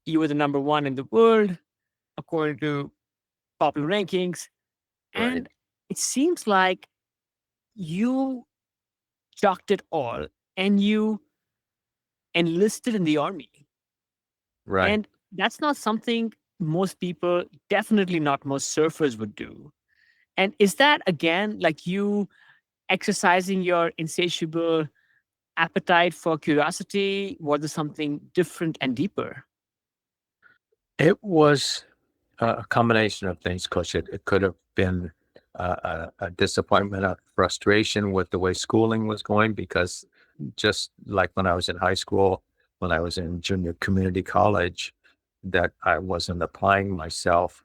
B: You were the number one in the world, according to popular rankings.
A: Right.
B: And it seems like you chucked it all and you enlisted in the army.
A: Right.
B: And that's not something most people, definitely not most surfers, would do. And is that, again, like you exercising your insatiable appetite for curiosity? Was there something different and deeper?
A: It was a combination of things, Coach. It could have been a disappointment, a frustration with the way schooling was going, because just like when I was in high school, when I was in junior community college, that I wasn't applying myself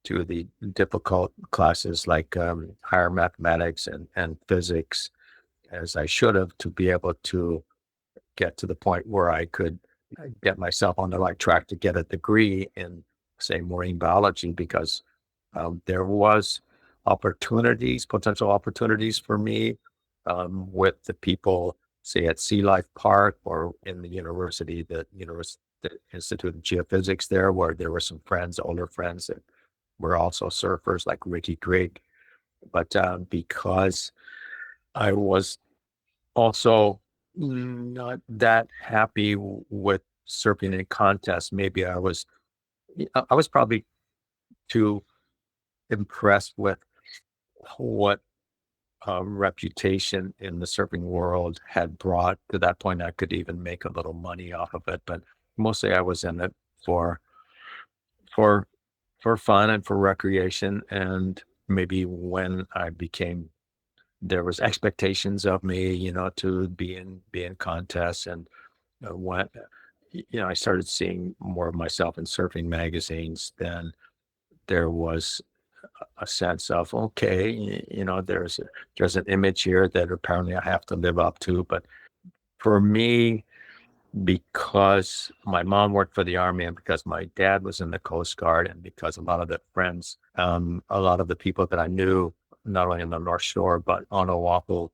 A: to the difficult classes like higher mathematics and physics as I should have, to be able to get to the point where I could get myself on the right track to get a degree in, say, marine biology, because there was potential opportunities for me with the people, say, at Sea Life Park or in the university, the Institute of Geophysics there, where there were some friends, older friends that were also surfers, like Ricky Grigg. But because I was also not that happy with surfing in contests. Maybe I was probably too impressed with what reputation in the surfing world had brought to that point. I could even make a little money off of it, but mostly I was in it for for for fun and for recreation. And maybe when I became, there was expectations of me, to be in contests. And when I started seeing more of myself in surfing magazines, then there was a sense of, okay, there's an image here that apparently I have to live up to. But for me, because my mom worked for the Army and because my dad was in the Coast Guard and because a lot of the friends, a lot of the people that I knew, not only in the North Shore, but on Oʻahu,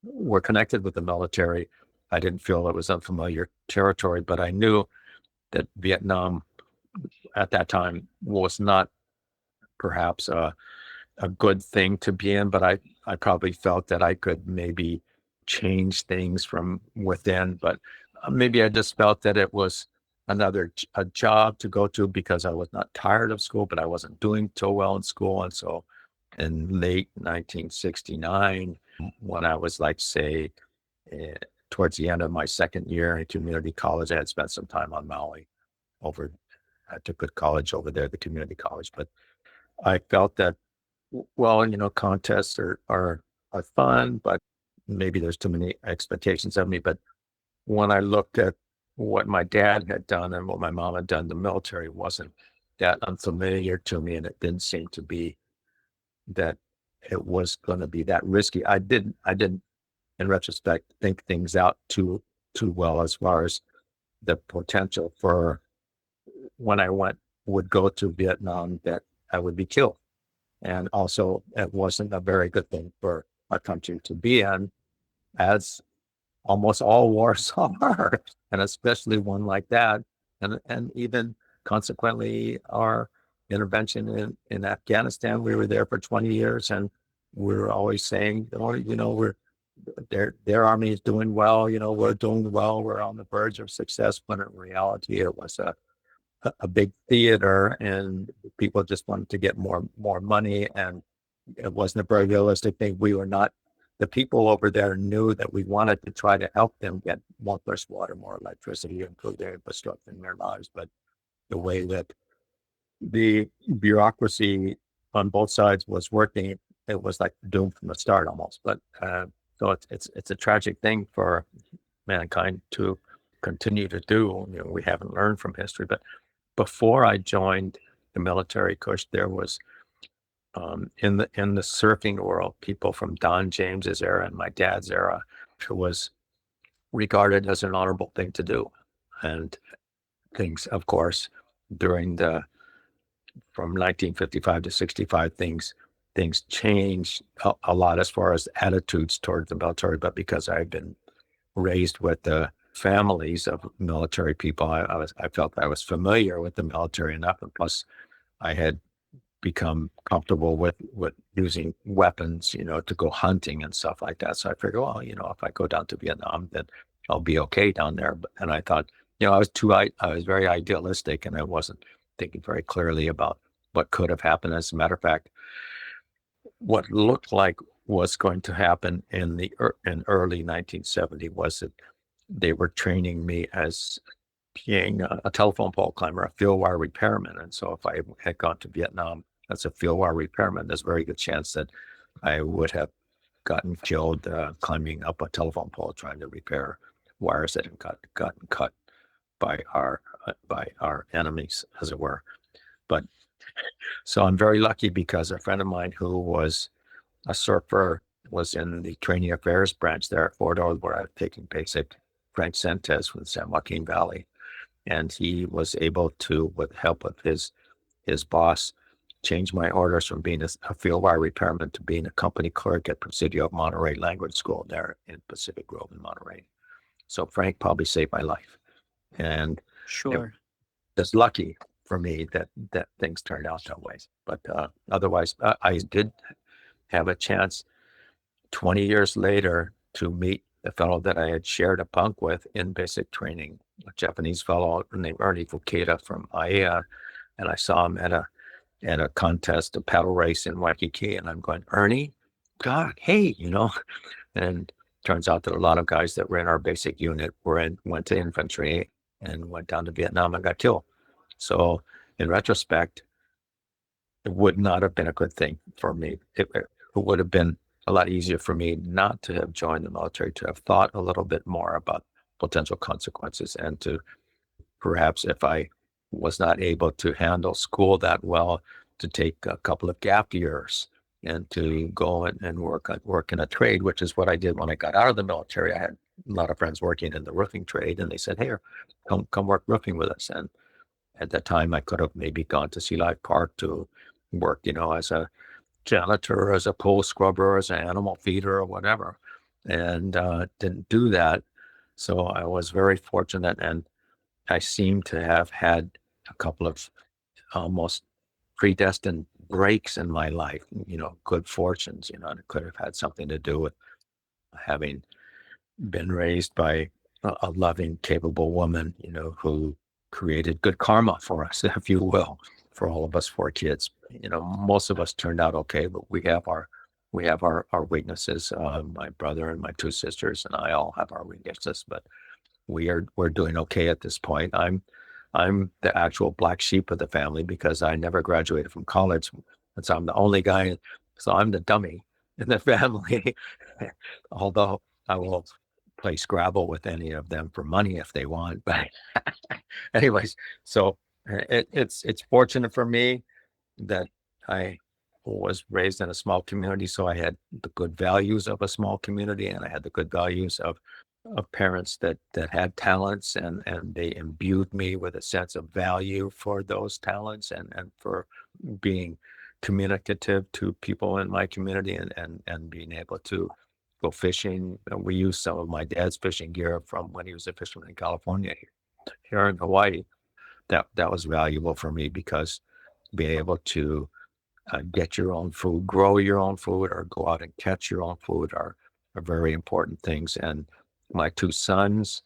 A: were connected with the military, I didn't feel it was unfamiliar territory, but I knew that Vietnam at that time was not perhaps a good thing to be in, but I probably felt that I could maybe change things from within. But maybe I just felt that it was a job to go to because I was not tired of school, but I wasn't doing so well in school. And so in late 1969, when I was like, say, eh, towards the end of my second year in community college, I had spent some time on Maui over, I took a college over there, the community college, but I felt that, well, contests are fun, but maybe there's too many expectations of me. But when I looked at what my dad had done and what my mom had done, the military wasn't that unfamiliar to me, and it didn't seem to be that it was going to be that risky. I didn't, in retrospect, think things out too well as far as the potential for when I would go to Vietnam that I would be killed. And also, it wasn't a very good thing for a country to be in, as almost all wars are, and especially one like that. And even consequently, our intervention in Afghanistan, we were there for 20 years, and we were always saying, oh, we're their army is doing well, we're doing well, we're on the verge of success. When in reality, it was a big theater, and people just wanted to get more money, and it wasn't a very realistic thing. We were not, the people over there knew that we wanted to try to help them get more fresh water, more electricity, improve their infrastructure in their lives. But the way that the bureaucracy on both sides was working, it was like doomed from the start almost. But so it's a tragic thing for mankind to continue to do. We haven't learned from history. But before I joined the military, Kush, there was in the surfing world, people from Don James's era and my dad's era, it was regarded as an honorable thing to do. And things, of course, during from 1955 to 65, things changed a lot as far as attitudes toward the military. But because I've been raised with the families of military people, I felt I was familiar with the military enough, and plus I had become comfortable with using weapons, to go hunting and stuff like that. So I figured, well, if I go down to Vietnam, then I'll be okay down there. And I thought, I was very idealistic, and I wasn't thinking very clearly about what could have happened. As a matter of fact, what looked like was going to happen in early 1970 was that they were training me as being a telephone pole climber, a field wire repairman. And so if I had gone to Vietnam as a field wire repairman, there's a very good chance that I would have gotten killed climbing up a telephone pole trying to repair wires that had gotten cut by our enemies, as it were. But so I'm very lucky because a friend of mine who was a surfer was in the training affairs branch there at Fort Ord, where I've taken basic Frank Sentes from the San Joaquin Valley. And he was able to, with help of his boss, change my orders from being a field wire repairman to being a company clerk at Presidio of Monterey Language School there in Pacific Grove in Monterey. So Frank probably saved my life. And
B: Sure.
A: it's lucky for me that things turned out that way. But otherwise, I did have a chance 20 years later to meet the fellow that I had shared a bunk with in basic training, a Japanese fellow named Ernie Fuketa from Aiea. And I saw him at a contest, a paddle race in Waikiki. And I'm going, Ernie, God, hey, and turns out that a lot of guys that were in our basic unit went to infantry and went down to Vietnam and got killed. So in retrospect, it would not have been a good thing for me. It would have been a lot easier for me not to have joined the military, to have thought a little bit more about potential consequences, and to perhaps, if I was not able to handle school that well, to take a couple of gap years and to go and work in a trade, which is what I did when I got out of the military. I had a lot of friends working in the roofing trade, and they said, "Hey, come work roofing with us." And at that time, I could have maybe gone to Sea Life Park to work, as a janitor, as a pool scrubber, as an animal feeder, or whatever, and didn't do that. So I was very fortunate, and I seem to have had a couple of almost predestined breaks in my life, good fortunes, and it could have had something to do with having been raised by a loving, capable woman, who created good karma for us, if you will, for all of us four kids. Most of us turned out okay, but we have our weaknesses. My brother and my two sisters and I all have our weaknesses, but we're doing okay at this point. I'm the actual black sheep of the family because I never graduated from college, and so I'm the only guy. So I'm the dummy in the family. Although I will play Scrabble with any of them for money if they want. But anyways, so it's fortunate for me that I was raised in a small community, so I had the good values of a small community, and I had the good values of parents that had talents, and they imbued me with a sense of value for those talents, and for being communicative to people in my community, and being able to go fishing. We used some of my dad's fishing gear from when he was a fisherman in California. Here in Hawaii, that was valuable for me, because being able to get your own food, grow your own food, or go out and catch your own food are very important things. And my two sons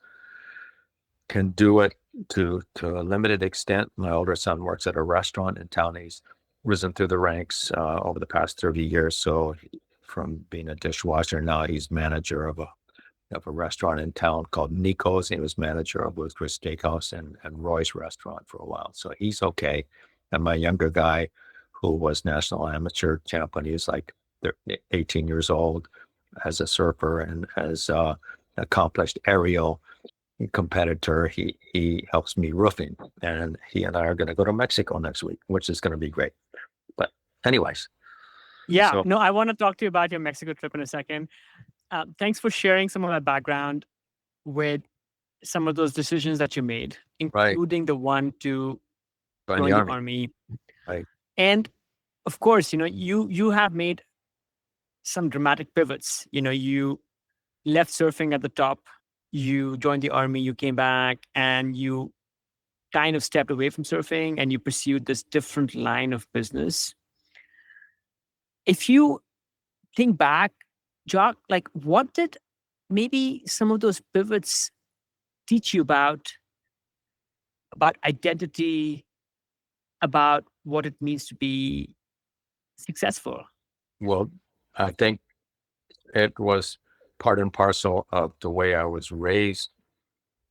A: can do it to a limited extent. My older son works at a restaurant in town. He's risen through the ranks over the past 30 years. So from being a dishwasher, now he's manager of a restaurant in town called Nico's. He was manager of Chris Steakhouse and Roy's Restaurant for a while. So he's okay. And my younger guy, who was national amateur champ when he was like 18 years old, as a surfer and as accomplished aerial competitor, he helps me roofing, and he and I are going to go to Mexico next week, which is going to be great. But anyways,
B: Yeah,
A: so
B: no, I want to talk to you about your Mexico trip in a second. Thanks for sharing some of that background with some of those decisions that you made,
A: right,
B: including the one to
A: join the
B: join the
A: army,
B: army.
A: right,
B: And of course, you have made some dramatic pivots. You left surfing at the top, you joined the army, you came back, and you kind of stepped away from surfing and you pursued this different line of business. If you think back, Jock, like what did maybe some of those pivots teach you about identity, about what it means to be successful?
A: well, I think it was part and parcel of the way I was raised,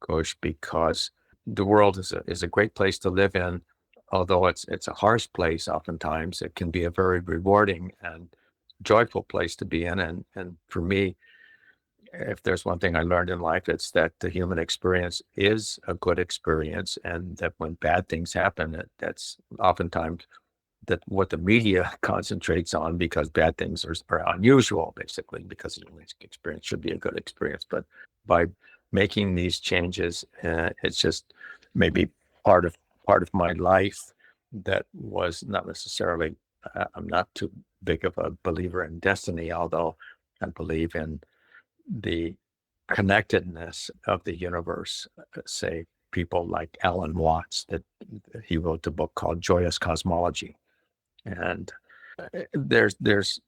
A: Coach, because the world is a great place to live in. Although it's a harsh place, oftentimes it can be a very rewarding and joyful place to be in. And for me, if there's one thing I learned in life, it's that the human experience is a good experience, and that when bad things happen, that's oftentimes that what the media concentrates on, because bad things are unusual, basically, because the human experience should be a good experience. But by making these changes, it's just maybe part of my life that was not necessarily. I'm not too big of a believer in destiny, although I believe in the connectedness of the universe. Say people like Alan Watts, that he wrote a book called Joyous Cosmology, and there's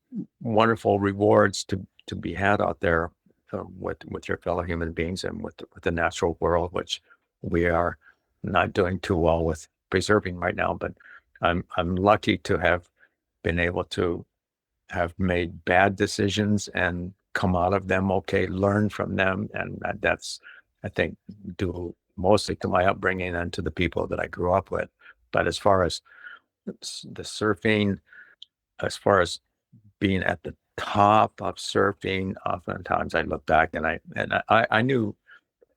A: wonderful rewards to be had out there with your fellow human beings and with the natural world, which we are not doing too well with preserving right now. But I'm lucky to have been able to have made bad decisions and come out of them okay, learn from them, and that's, I think, due mostly to my upbringing and to the people that I grew up with. But as far as the surfing, as far as being at the top of surfing, oftentimes I look back and I knew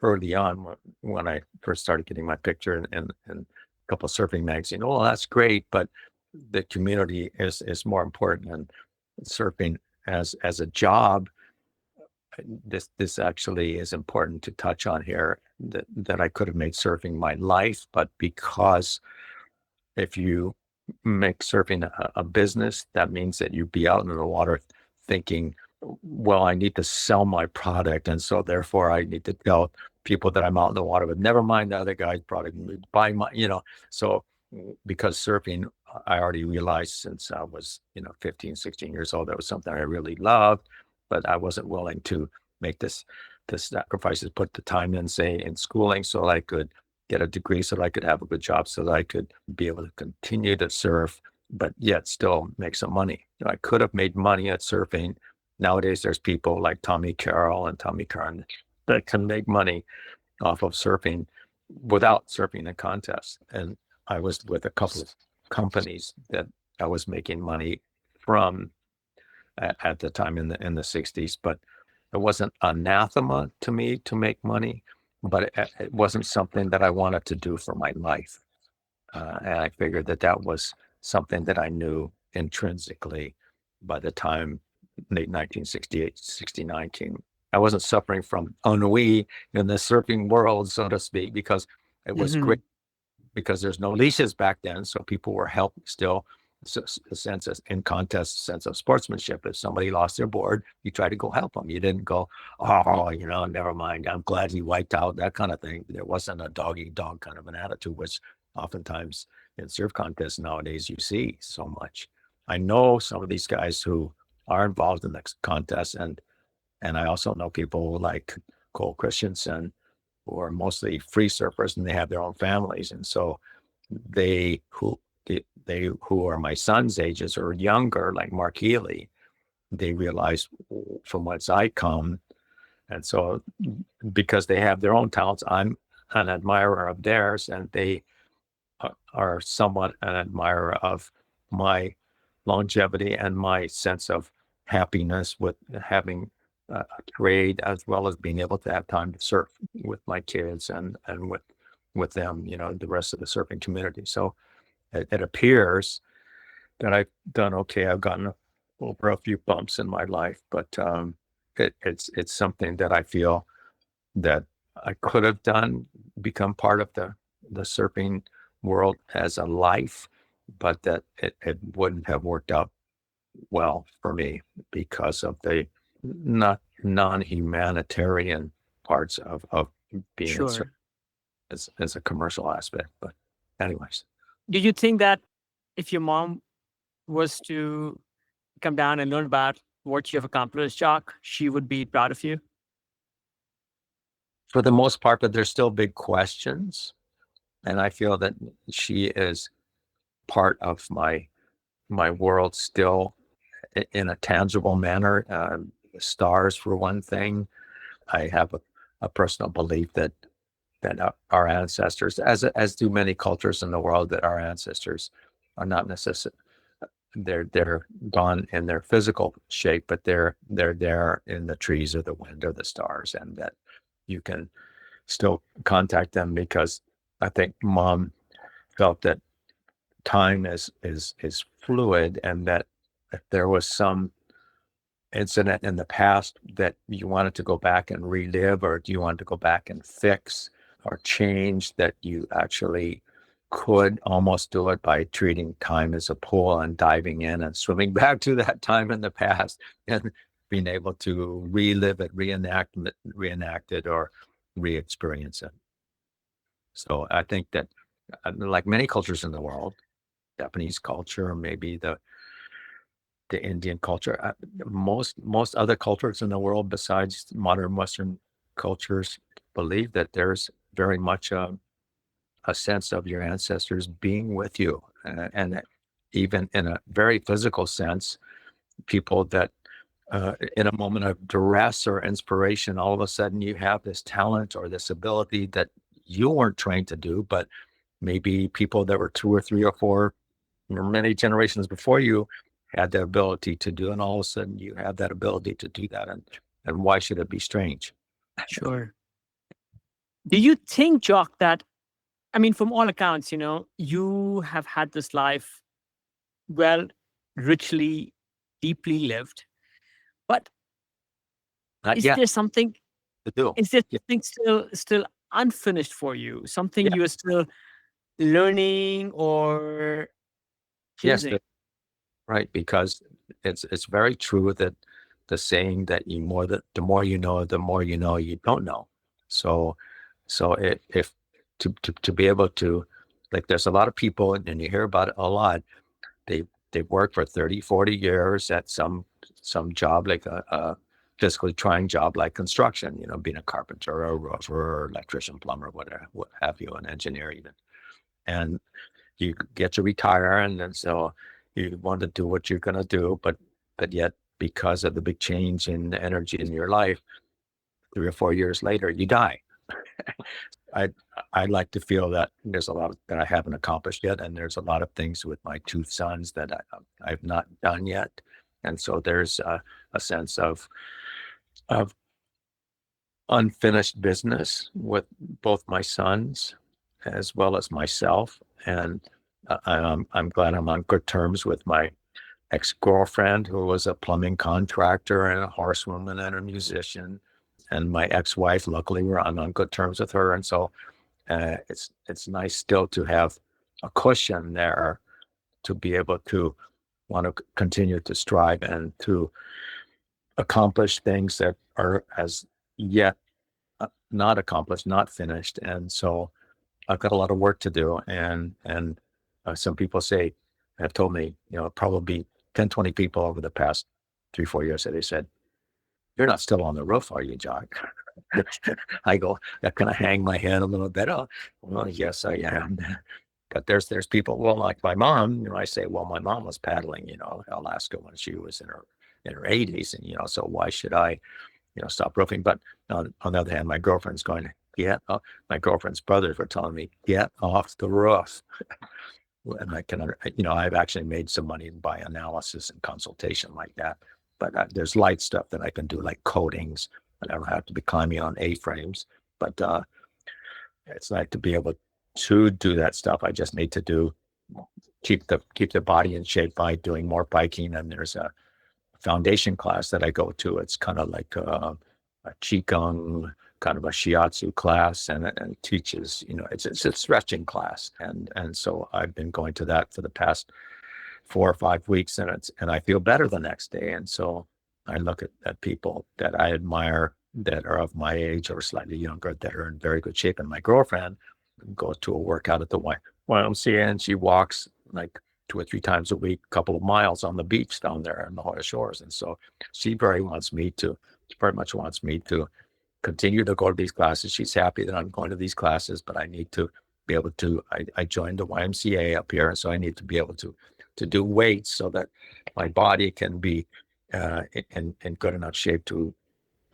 A: early on when I first started getting my picture in a couple of surfing magazines, oh, that's great, but the community is more important than surfing as a job. This actually is important to touch on here, that I could have made surfing my life, but because if you make surfing a business, that means that you be out in the water thinking, well, I need to sell my product, and so therefore I need to tell people that I'm out in the water with. Never mind the other guy's product, buy my, So because surfing, I already realized since I was 15, 16 years old, that was something I really loved, but I wasn't willing to make the sacrifices, put the time in, say, in schooling, so I could get a degree, so that I could have a good job, so that I could be able to continue to surf, but yet still make some money. I could have made money at surfing. Nowadays, there's people like Tommy Carroll and Tommy Karn that can make money off of surfing without surfing in contests. And I was with a couple of companies that I was making money from at the time in the 60s, but it wasn't anathema to me to make money, but it wasn't something that I wanted to do for my life. And I figured that was something that I knew intrinsically by the time late 1968, 69 came. I wasn't suffering from ennui in the surfing world, so to speak, because it was great, because there's no leashes back then. So people were helped still. A sense of, in contest, sense of sportsmanship. If somebody lost their board, you try to go help them. You didn't go, oh, never mind, I'm glad he wiped out, that kind of thing. There wasn't a dog eat dog kind of an attitude, which oftentimes in surf contests nowadays you see so much. I know some of these guys who are involved in the contest, and I also know people like Cole Christensen, who are mostly free surfers, and they have their own families, and so they who are my son's ages or younger, like Mark Healy, they realize from whence I come. And so because they have their own talents, I'm an admirer of theirs, and they are somewhat an admirer of my longevity and my sense of happiness with having a trade, as well as being able to have time to surf with my kids and with them, the rest of the surfing community. So it appears that I've done okay. I've gotten over a few bumps in my life, but it's something that I feel that I could have done, become part of the surfing world as a life, but that it wouldn't have worked out well for me because of the not non-humanitarian parts of being in surfing as a commercial aspect. But anyways.
B: Do you think that if your mom was to come down and learn about what you have accomplished, Jock, she would be proud of you?
A: For the most part, but there's still big questions. And I feel that she is part of my world still in a tangible manner. Stars, for one thing. I have a personal belief that our ancestors, as do many cultures in the world, that our ancestors are not necessarily, they're gone in their physical shape, but they're there in the trees or the wind or the stars, and that you can still contact them, because I think Mom felt that time is fluid, and that if there was some incident in the past that you wanted to go back and relive, or do you want to go back and fix or change, that you actually could almost do it by treating time as a pool and diving in and swimming back to that time in the past and being able to relive it, reenact it, or re-experience it. So I think that, like many cultures in the world, Japanese culture, maybe the Indian culture, most other cultures in the world besides modern Western cultures, believe that there's very much a sense of your ancestors being with you, and even in a very physical sense, people that in a moment of duress or inspiration, all of a sudden you have this talent or this ability that you weren't trained to do, but maybe people that were 2 or 3 or 4 or many generations before you had the ability to do, and all of a sudden you have that ability to do that, and why should it be strange?
B: Sure. Do you think, Jock, that, I mean, from all accounts, you have had this life well, richly, deeply lived. But
A: Not
B: is
A: yet
B: there something?
A: to do.
B: Is there
A: Yeah.
B: something still unfinished for you? Something
A: Yeah.
B: you are still learning or
A: Yes.
B: chasing?
A: Right. Because it's very true that the saying that the more you know, the more you know you don't know. So if to be able to, like, there's a lot of people, and you hear about it a lot. They work for 30, 40 years at some job, like a physically trying job like construction, being a carpenter or a roofer or electrician, plumber, whatever, what have you, an engineer even. And you get to retire, and then so you want to do what you're going to do, but yet, because of the big change in energy in your life, 3 or 4 years later, you die. I I like to feel that there's a lot that I haven't accomplished yet, and there's a lot of things with my two sons that I've not done yet, and so there's a sense of unfinished business with both my sons as well as myself, and I'm glad I'm on good terms with my ex-girlfriend, who was a plumbing contractor and a horsewoman and a musician, and my ex-wife. Luckily, I'm on good terms with her, and so it's nice still to have a cushion there to be able to want to continue to strive and to accomplish things that are as yet not accomplished, not finished. And so I've got a lot of work to do. And some people have told me, probably 10, 20 people over the past 3, 4 years that they said, "You're not still on the roof, are you, Jock?" I go, I kind of hang my head a little bit. Oh, well, yes, I am. But there's people, well, like my mom, I say, well, my mom was paddling, Alaska when she was in her 80s. And, so why should I, stop roofing? But on the other hand, my girlfriend's going, my girlfriend's brothers were telling me, get off the roof. And I can, I've actually made some money by analysis and consultation like that. But there's light stuff that I can do, like coatings, and I don't have to be climbing on A-frames. But it's nice to be able to do that stuff. I just need to keep the body in shape by doing more biking. And there's a foundation class that I go to. It's kind of like a qigong, kind of a shiatsu class, and it teaches, it's a stretching class, and so I've been going to that for the past 4 or 5 weeks, and I feel better the next day. And so I look at people that I admire that are of my age or slightly younger that are in very good shape. And my girlfriend goes to a workout at the YMCA, and she walks like 2 or 3 times a week, a couple of miles on the beach down there in the Hawaii shores. And so she very much wants me to continue to go to these classes. She's happy that I'm going to these classes, but I need to be able to, I joined the YMCA up here. And so I need to be able to do weights so that my body can be in good enough shape to,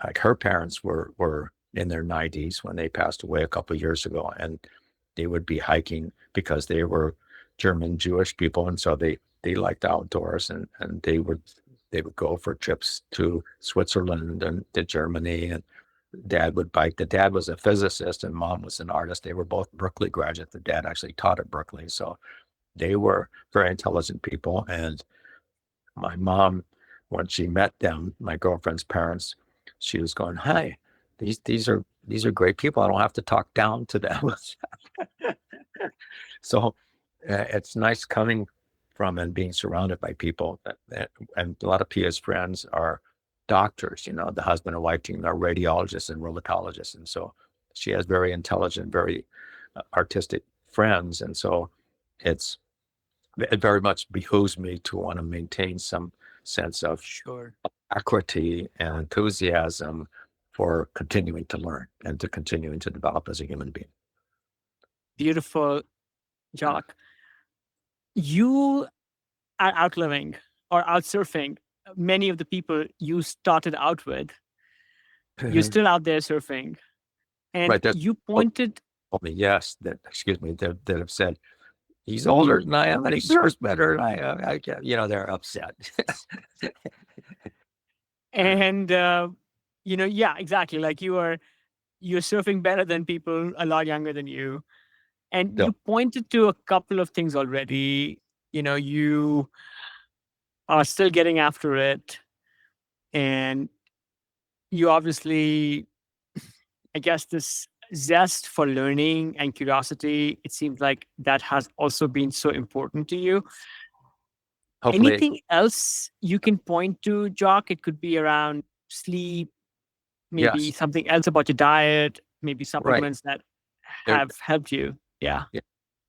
A: like, her parents were in their 90s when they passed away a couple of years ago, and they would be hiking because they were German Jewish people, and so they liked outdoors, and they would go for trips to Switzerland and to Germany, and dad would bike. The dad was a physicist and mom was an artist. They were both Berkeley graduates. The dad actually taught at Berkeley, so they were very intelligent people. And my mom, when she met them, my girlfriend's parents, she was going, "Hi, these are great people. I don't have to talk down to them." So it's nice coming from and being surrounded by people and a lot of Pia's friends are doctors. The husband and wife team are radiologists and rheumatologists, and so she has very intelligent, very artistic friends. And so it very much behooves me to want to maintain some sense of
B: Sure.
A: alacrity and enthusiasm for continuing to learn and to continuing to develop as a human being.
B: Beautiful, Jock. You are outliving or outsurfing many of the people you started out with. You're still out there surfing. And
A: Right. There's
B: you
A: people
B: pointed,
A: told me, yes, that have said, he's older than I am and he surfs better than I am. They're upset.
B: and yeah, exactly. Like you're surfing better than people a lot younger than you. And
A: So,
B: you pointed to a couple of things already, you are still getting after it, and you obviously, I guess, this zest for learning and curiosity, it seems like that has also been so important to you.
A: Hopefully,
B: Anything else you can point to, Jock? It could be around sleep, maybe
A: yes,
B: something else about your diet, maybe
A: right.
B: supplements that
A: There
B: have helped you. Yeah.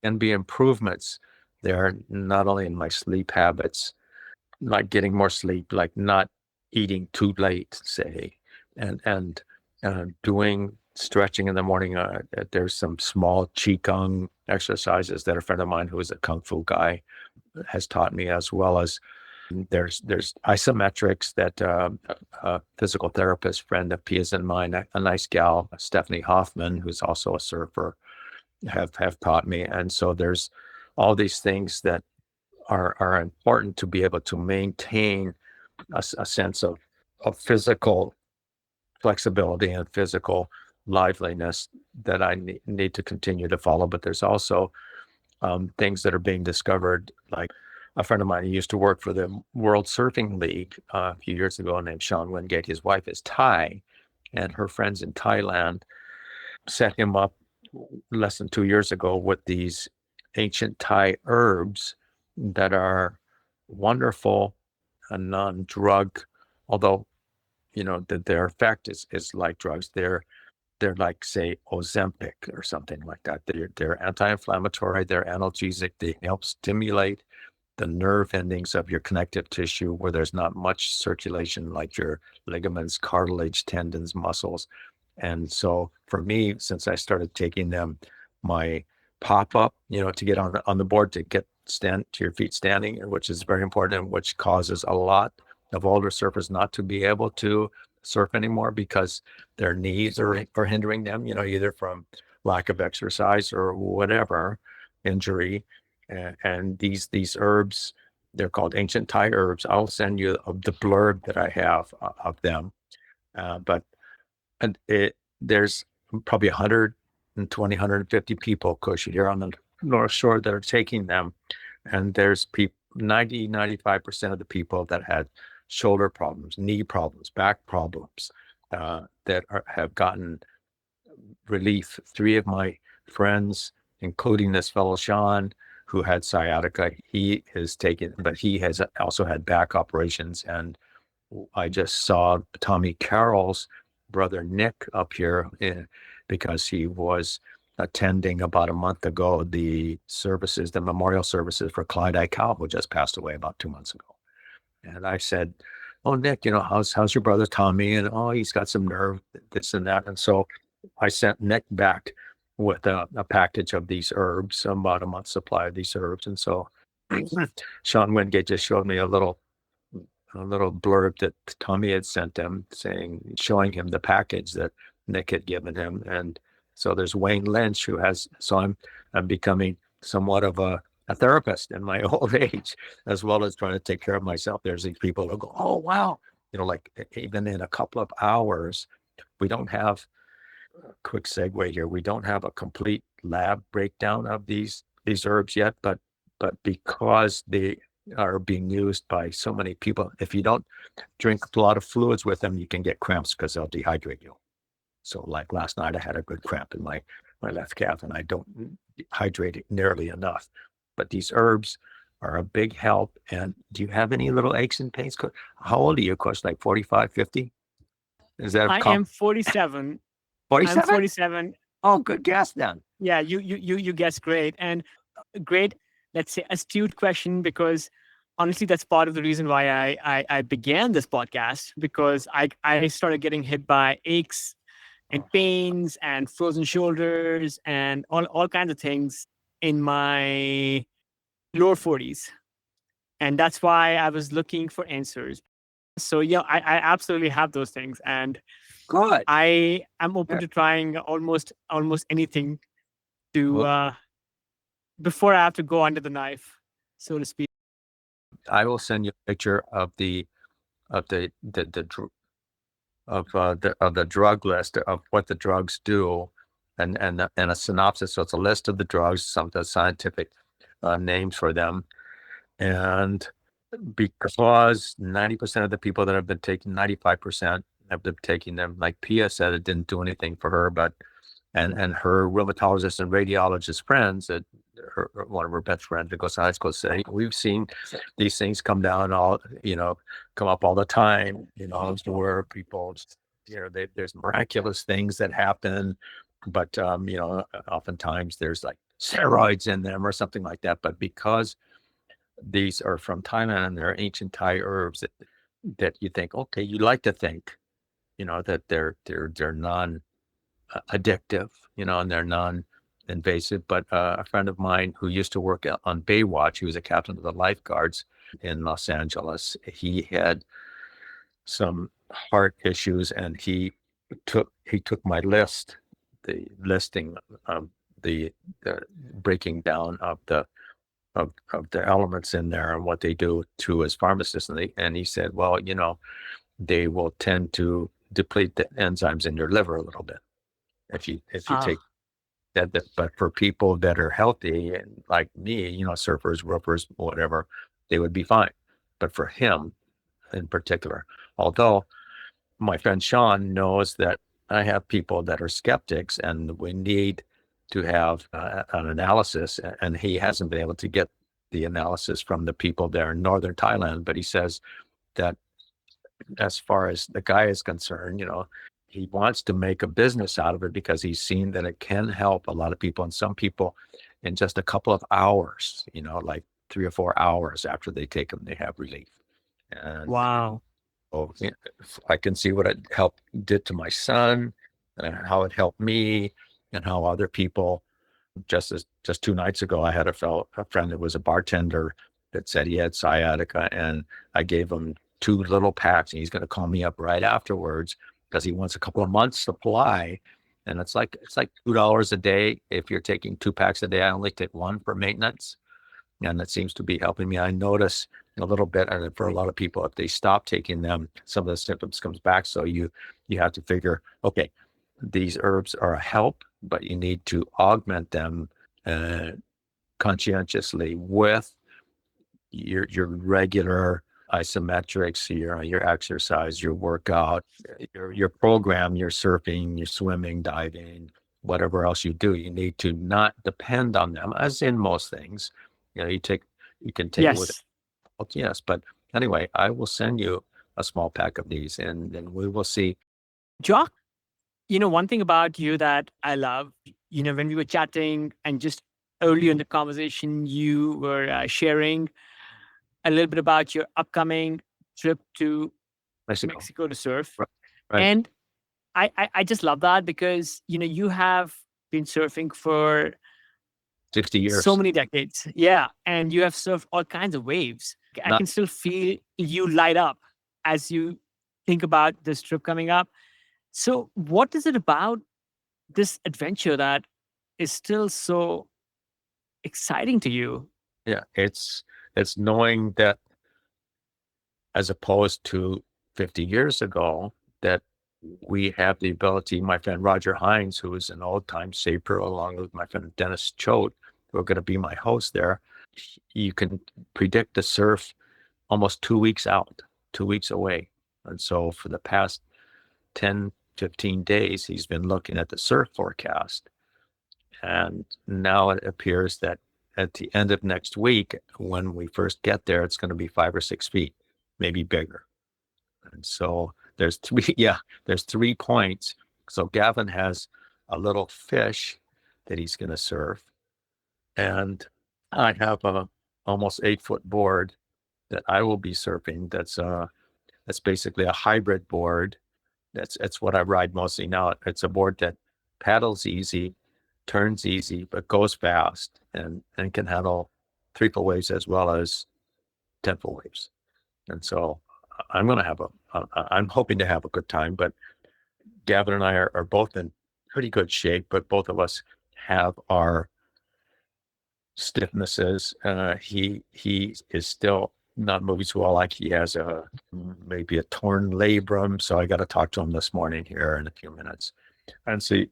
A: can be improvements there, not only in my sleep habits, like getting more sleep, like not eating too late, say, and doing stretching in the morning. There's some small qigong exercises that a friend of mine who is a kung fu guy has taught me, as well as there's isometrics that a physical therapist friend of Pia's and mine, a nice gal, Stephanie Hoffman, who's also a surfer, have taught me. And so there's all these things that are important to be able to maintain a sense of physical flexibility and physical liveliness that I need to continue to follow. But there's also things that are being discovered, like a friend of mine who used to work for the World Surfing League a few years ago, named Sean Wingate. His wife is Thai, and her friends in Thailand set him up less than 2 years ago with these ancient Thai herbs that are wonderful and non-drug, although their effect is like drugs. They're like, say, Ozempic or something like that. They're anti-inflammatory, they're analgesic, they help stimulate the nerve endings of your connective tissue where there's not much circulation, like your ligaments, cartilage, tendons, muscles. And so for me, since I started taking them, my pop-up, to get on the board, to get to your feet standing, which is very important, and which causes a lot of older surfers not to be able to surf anymore because their knees are hindering them, either from lack of exercise or whatever injury. And these herbs, they're called ancient Thai herbs. I'll send you the blurb that I have of them. But there's probably 120, 150 people, Kush, here on the North Shore that are taking them. And there's 95% of the people that had shoulder problems, knee problems, back problems, that have gotten relief. 3 of my friends, including this fellow Sean, who had sciatica, he has taken, but he has also had back operations. And I just saw Tommy Carroll's brother Nick up here because he was attending about a month ago the memorial services for Clyde Aikau, who just passed away about 2 months ago. And I said, "Oh, Nick, how's your brother Tommy?" And, "Oh, he's got some nerve, this and that." And so I sent Nick back with a package of these herbs, about a month's supply of these herbs. And so Sean Wingate just showed me a little blurb that Tommy had sent him, showing him the package that Nick had given him. And so there's Wayne Lynch, I'm becoming somewhat of a therapist in my old age, as well as trying to take care of myself. There's these people who go, "Oh, wow." Like even in a couple of hours, we don't have a quick segue here. We don't have a complete lab breakdown of these herbs yet, but because they are being used by so many people, if you don't drink a lot of fluids with them, you can get cramps because they'll dehydrate you. So like last night, I had a good cramp in my left calf, and I don't hydrate it nearly enough. But these herbs are a big help. And do you have any little aches and pains? How old are you, Coach? Like 45, 50? Is that
B: I am 47.
A: 47?
B: I'm 47.
A: Oh, good guess then.
B: Yeah, you guessed great. And great, let's say, astute question, because honestly, that's part of the reason why I began this podcast, because I started getting hit by aches and pains and frozen shoulders and all kinds of things in my lower 40s. And that's why I was looking for answers. So yeah, I absolutely have those things. And
A: Good.
B: I am open to trying almost anything to before I have to go under the knife, so to speak.
A: I will send you a picture of the drug list of what the drugs do, and a synopsis. So it's a list of the drugs, some of the scientific names for them. And because 90% of the people that have been taking, 95% have been taking them, like Pia said, it didn't do anything for her, but and her rheumatologist and radiologist friends, that one of her best friends that goes to high school, say, we've seen these things come down come up all the time, where people, there's miraculous things that happen, but oftentimes there's like steroids in them or something like that. But because these are from Thailand and they're ancient Thai herbs that you think, okay, you like to think, that they're non addictive, and they're non-invasive. But a friend of mine who used to work on Baywatch, he was a captain of the lifeguards in Los Angeles. He had some heart issues, and he took my list, the listing of the breaking down of the elements in there and what they do to his pharmacist, and he said, well, they will tend to deplete the enzymes in your liver a little bit if you take that, but for people that are healthy and like me, surfers, roofers, whatever, they would be fine. But for him in particular, although my friend Sean knows that I have people that are skeptics and we need to have an analysis, and he hasn't been able to get the analysis from the people there in northern Thailand, but he says that as far as the guy is concerned, he wants to make a business out of it because he's seen that it can help a lot of people, and some people in just a couple of hours, like 3 or 4 hours after they take them, they have relief. And
B: Wow.
A: I can see what it did to my son and how it helped me and how other people. Just 2 nights ago, I had a friend that was a bartender that said he had sciatica, and I gave him 2 little packs, and he's going to call me up right afterwards because he wants a couple of months supply. And it's like $2 a day if you're taking 2 packs a day. I only take one for maintenance, and it seems to be helping me. I notice a little bit, and for a lot of people, if they stop taking them, some of the symptoms comes back. So you have to figure, okay, these herbs are a help, but you need to augment them conscientiously with your regular isometrics, your exercise, your workout, your program, your surfing, your swimming, diving, whatever else you do. You need to not depend on them, as in most things. You can take it with
B: Yes.
A: it. Yes, but anyway, I will send you a small pack of these, and then we will see.
B: Jock, one thing about you that I love, when we were chatting and just earlier in the conversation, you were sharing a little bit about your upcoming trip to
A: Mexico.
B: Mexico to surf.
A: Right. Right.
B: And I just love that because, you have been surfing for
A: 60 years.
B: so many decades. Yeah. And you have surfed all kinds of waves. I can still feel you light up as you think about this trip coming up. So, what is it about this adventure that is still so exciting to you?
A: Yeah, it's knowing that, as opposed to 50 years ago, that we have the ability. My friend Roger Hines, who is an old-time saper, along with my friend Dennis Choate, who are going to be my host there, you can predict the surf almost 2 weeks out, 2 weeks away. And so for the past 10, 15 days, he's been looking at the surf forecast. And now it appears that at the end of next week, when we first get there, it's going to be 5 or 6 feet, maybe bigger. And so there's three points. So Gavin has a little fish that he's going to surf. And I have a almost 8-foot board that I will be surfing. That's basically a hybrid board. That's what I ride mostly now. It's a board that paddles easy, turns easy, but goes fast, and can handle 3-foot waves as well as 10-foot waves. And so I'm going to have I'm hoping to have a good time, but Gavin and I are both in pretty good shape, but both of us have our stiffnesses. He is still not moving so well. Like he has maybe a torn labrum. So I got to talk to him this morning here in a few minutes and see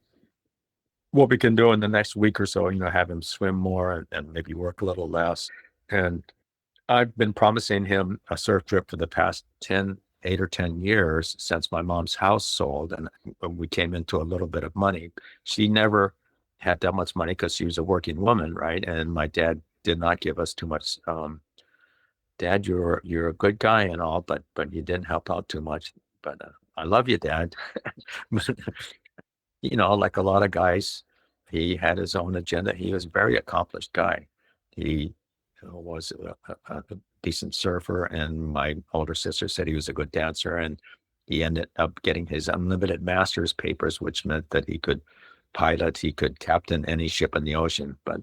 A: what we can do in the next week or so. Have him swim more and maybe work a little less. And I've been promising him a surf trip for the past 8 or 10 years since my mom's house sold and we came into a little bit of money. She never had that much money because she was a working woman, right? And my dad did not give us too much. Dad, you're a good guy and all, but you didn't help out too much. But I love you, Dad. Like a lot of guys, he had his own agenda. He was a very accomplished guy. He was a decent surfer, and my older sister said he was a good dancer, and he ended up getting his unlimited master's papers, which meant that he could pilot, he could captain any ship in the ocean, but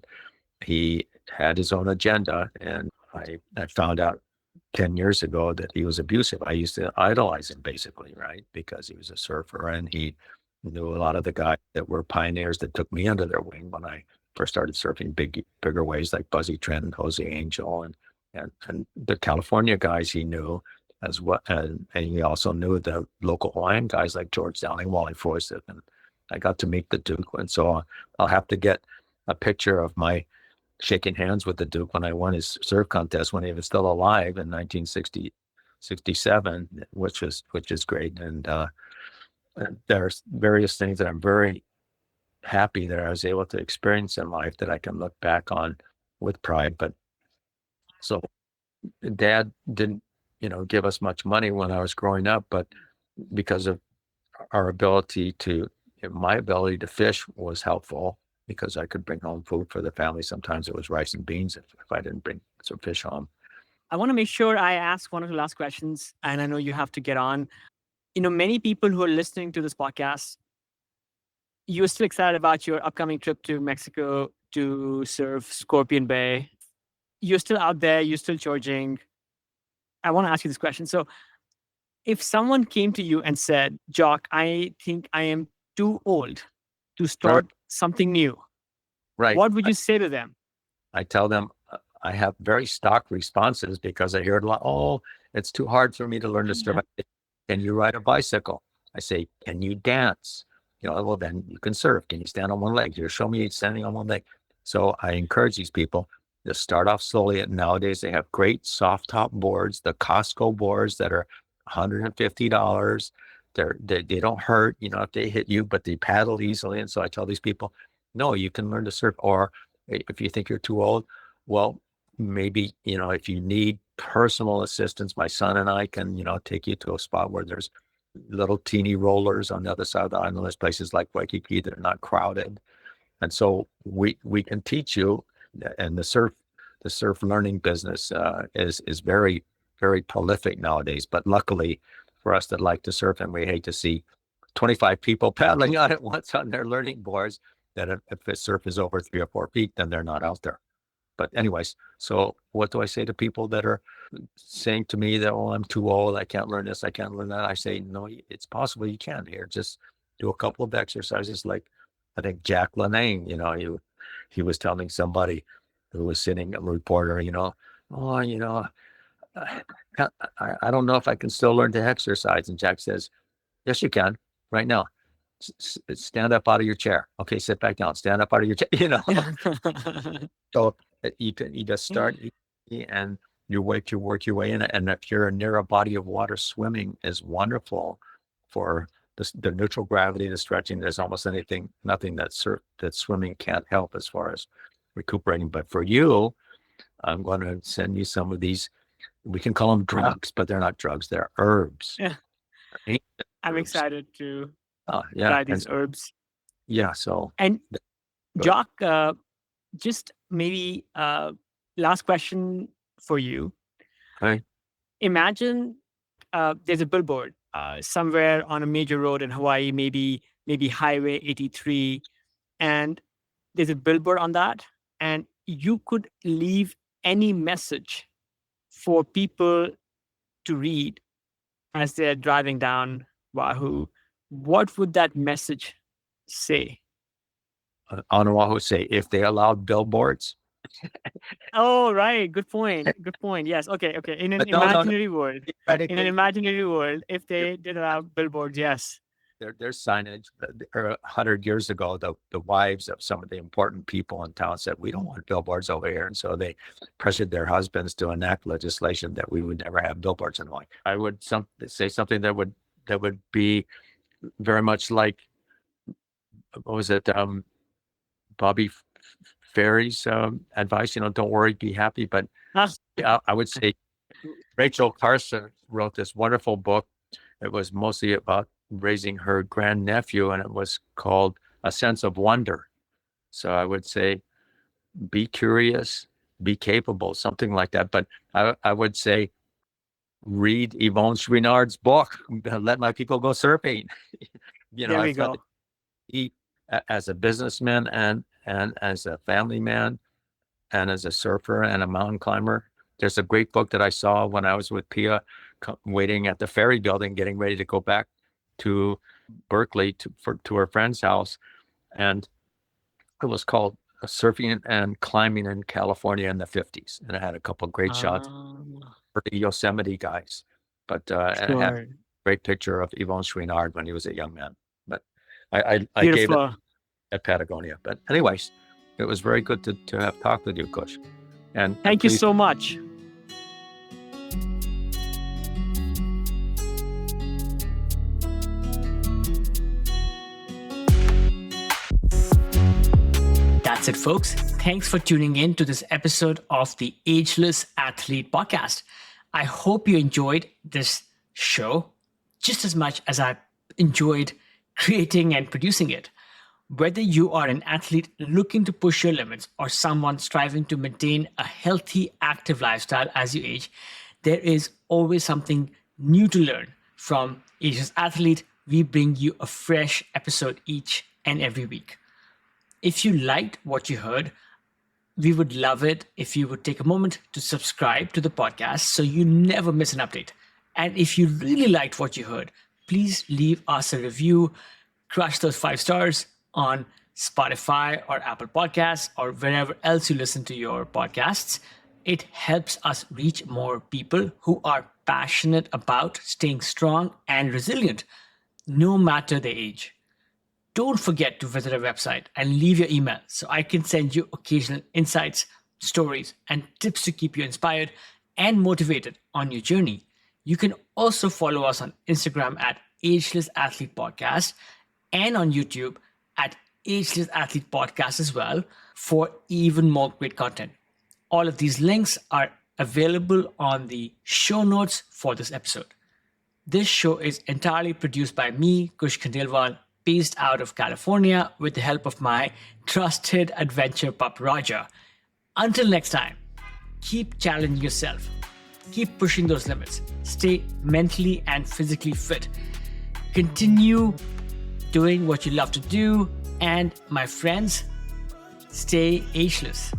A: he had his own agenda, and I found out 10 years ago that he was abusive. I used to idolize him basically, right? Because he was a surfer and he knew a lot of the guys that were pioneers that took me under their wing when I first started surfing bigger waves like Buzzy Trent and Jose Angel and the California guys he knew as well. And he also knew the local Hawaiian guys like George Dowling, Wally Forsyth. And I got to meet the Duke. And so I'll have to get a picture of my shaking hands with the Duke when I won his surf contest when he was still alive in 1967, which is great. And there's various things that I'm very happy that I was able to experience in life that I can look back on with pride. But so Dad didn't, give us much money when I was growing up, but because of our ability to, my ability to fish was helpful because I could bring home food for the family. Sometimes it was rice and beans if I didn't bring some fish home.
B: I want to make sure I ask one of the last questions, and I know you have to get on. Many people who are listening to this podcast, you're still excited about your upcoming trip to Mexico to surf Scorpion Bay. You're still out there, you're still charging. I want to ask you this question. So, if someone came to you and said, Jock, I think I am too old to start something new,
A: right?
B: What would you say to them?
A: I tell them I have very stock responses because I hear it a lot. Oh, it's too hard for me to learn to surf. Can you ride a bicycle? I say, can you dance? Well, then you can surf. Can you stand on one leg? You show me standing on one leg. So I encourage these people to start off slowly. And nowadays they have great soft top boards, the Costco boards that are $150. They don't hurt, if they hit you, but they paddle easily. And so I tell these people, no, you can learn to surf. Or if you think you're too old, well, maybe, if you need personal assistance, my son and I can, take you to a spot where there's little teeny rollers on the other side of the island. There's places like Waikiki that are not crowded. And so we can teach you. And the surf learning business is very, very prolific nowadays. But luckily for us that like to surf, and we hate to see 25 people paddling on it once on their learning boards, that if the surf is over 3 or 4 feet, then they're not out there. But anyways, so what do I say to people that are saying to me that, oh, I'm too old, I can't learn this, I can't learn that? I say, no, it's possible you can. Here, just do a couple of exercises. Like I think Jack LaName, he was telling somebody who was sitting, a reporter, oh, I don't know if I can still learn to exercise. And Jack says, yes, you can right now. Stand up out of your chair. Okay, sit back down. Stand up out of your chair. So you just start and you work your way in. And if you're near a body of water, swimming is wonderful for the neutral gravity, the stretching. There's almost nothing that swimming can't help as far as recuperating. But for you, I'm going to send you some of these. We can call them drugs, but they're not drugs. They're herbs.
B: Yeah. I'm
A: herbs.
B: Excited to
A: yeah,
B: try these herbs.
A: Yeah. So,
B: and Jock, just maybe last question for you.
A: Okay.
B: Imagine there's a billboard somewhere on a major road in Hawaii, maybe Highway 83, and there's a billboard on that, and you could leave any message for people to read as they're driving down Oʻahu. What would that message say?
A: On Oʻahu, say, if they allowed billboards.
B: Oh, right. Good point. Good point. Yes. Okay. In an imaginary world. In an imaginary world, if they did allow billboards, yes.
A: There's signage. 100 years ago, the wives of some of the important people in town said, we don't want billboards over here. And so they pressured their husbands to enact legislation that we would never have billboards in Hawaii. I would say something that would be very much like, what was it? Bobby Ferry's advice, don't worry, be happy. But I would say Rachel Carson wrote this wonderful book. It was mostly about raising her grandnephew, and it was called A Sense of Wonder. So I would say, be curious, be capable, something like that. But I would say, read Yvonne Chouinard's book, Let My People Go Surfing.
B: There we go.
A: He, as a businessman and as a family man and as a surfer and a mountain climber, there's a great book that I saw when I was with Pia, waiting at the ferry building, getting ready to go back to Berkeley to her friend's house. And it was called Surfing and Climbing in California in the 50s. And it had a couple of great shots for the Yosemite guys. But and it had a great picture of Yvonne Chouinard when he was a young man. But I gave it at Patagonia. But anyways, it was very good to have talked with you, Kush. And
B: thank you so much. That's it, folks. Thanks for tuning in to this episode of the Ageless Athlete podcast. I hope you enjoyed this show just as much as I enjoyed creating and producing it. Whether you are an athlete looking to push your limits or someone striving to maintain a healthy, active lifestyle as you age, there is always something new to learn. From Ageless Athlete, we bring you a fresh episode each and every week. If you liked what you heard, we would love it if you would take a moment to subscribe to the podcast so you never miss an update. And if you really liked what you heard, please leave us a review, crush those 5 stars on Spotify or Apple Podcasts or wherever else you listen to your podcasts. It helps us reach more people who are passionate about staying strong and resilient, no matter their age. Don't forget to visit our website and leave your email so I can send you occasional insights, stories, and tips to keep you inspired and motivated on your journey. You can also follow us on Instagram at Ageless Athlete Podcast and on YouTube at Ageless Athlete Podcast as well for even more great content. All of these links are available on the show notes for this episode. This show is entirely produced by me, Kush Khandelwal, based out of California with the help of my trusted adventure pup, Roger. Until next time, keep challenging yourself. Keep pushing those limits. Stay mentally and physically fit. Continue doing what you love to do. And my friends, stay ageless.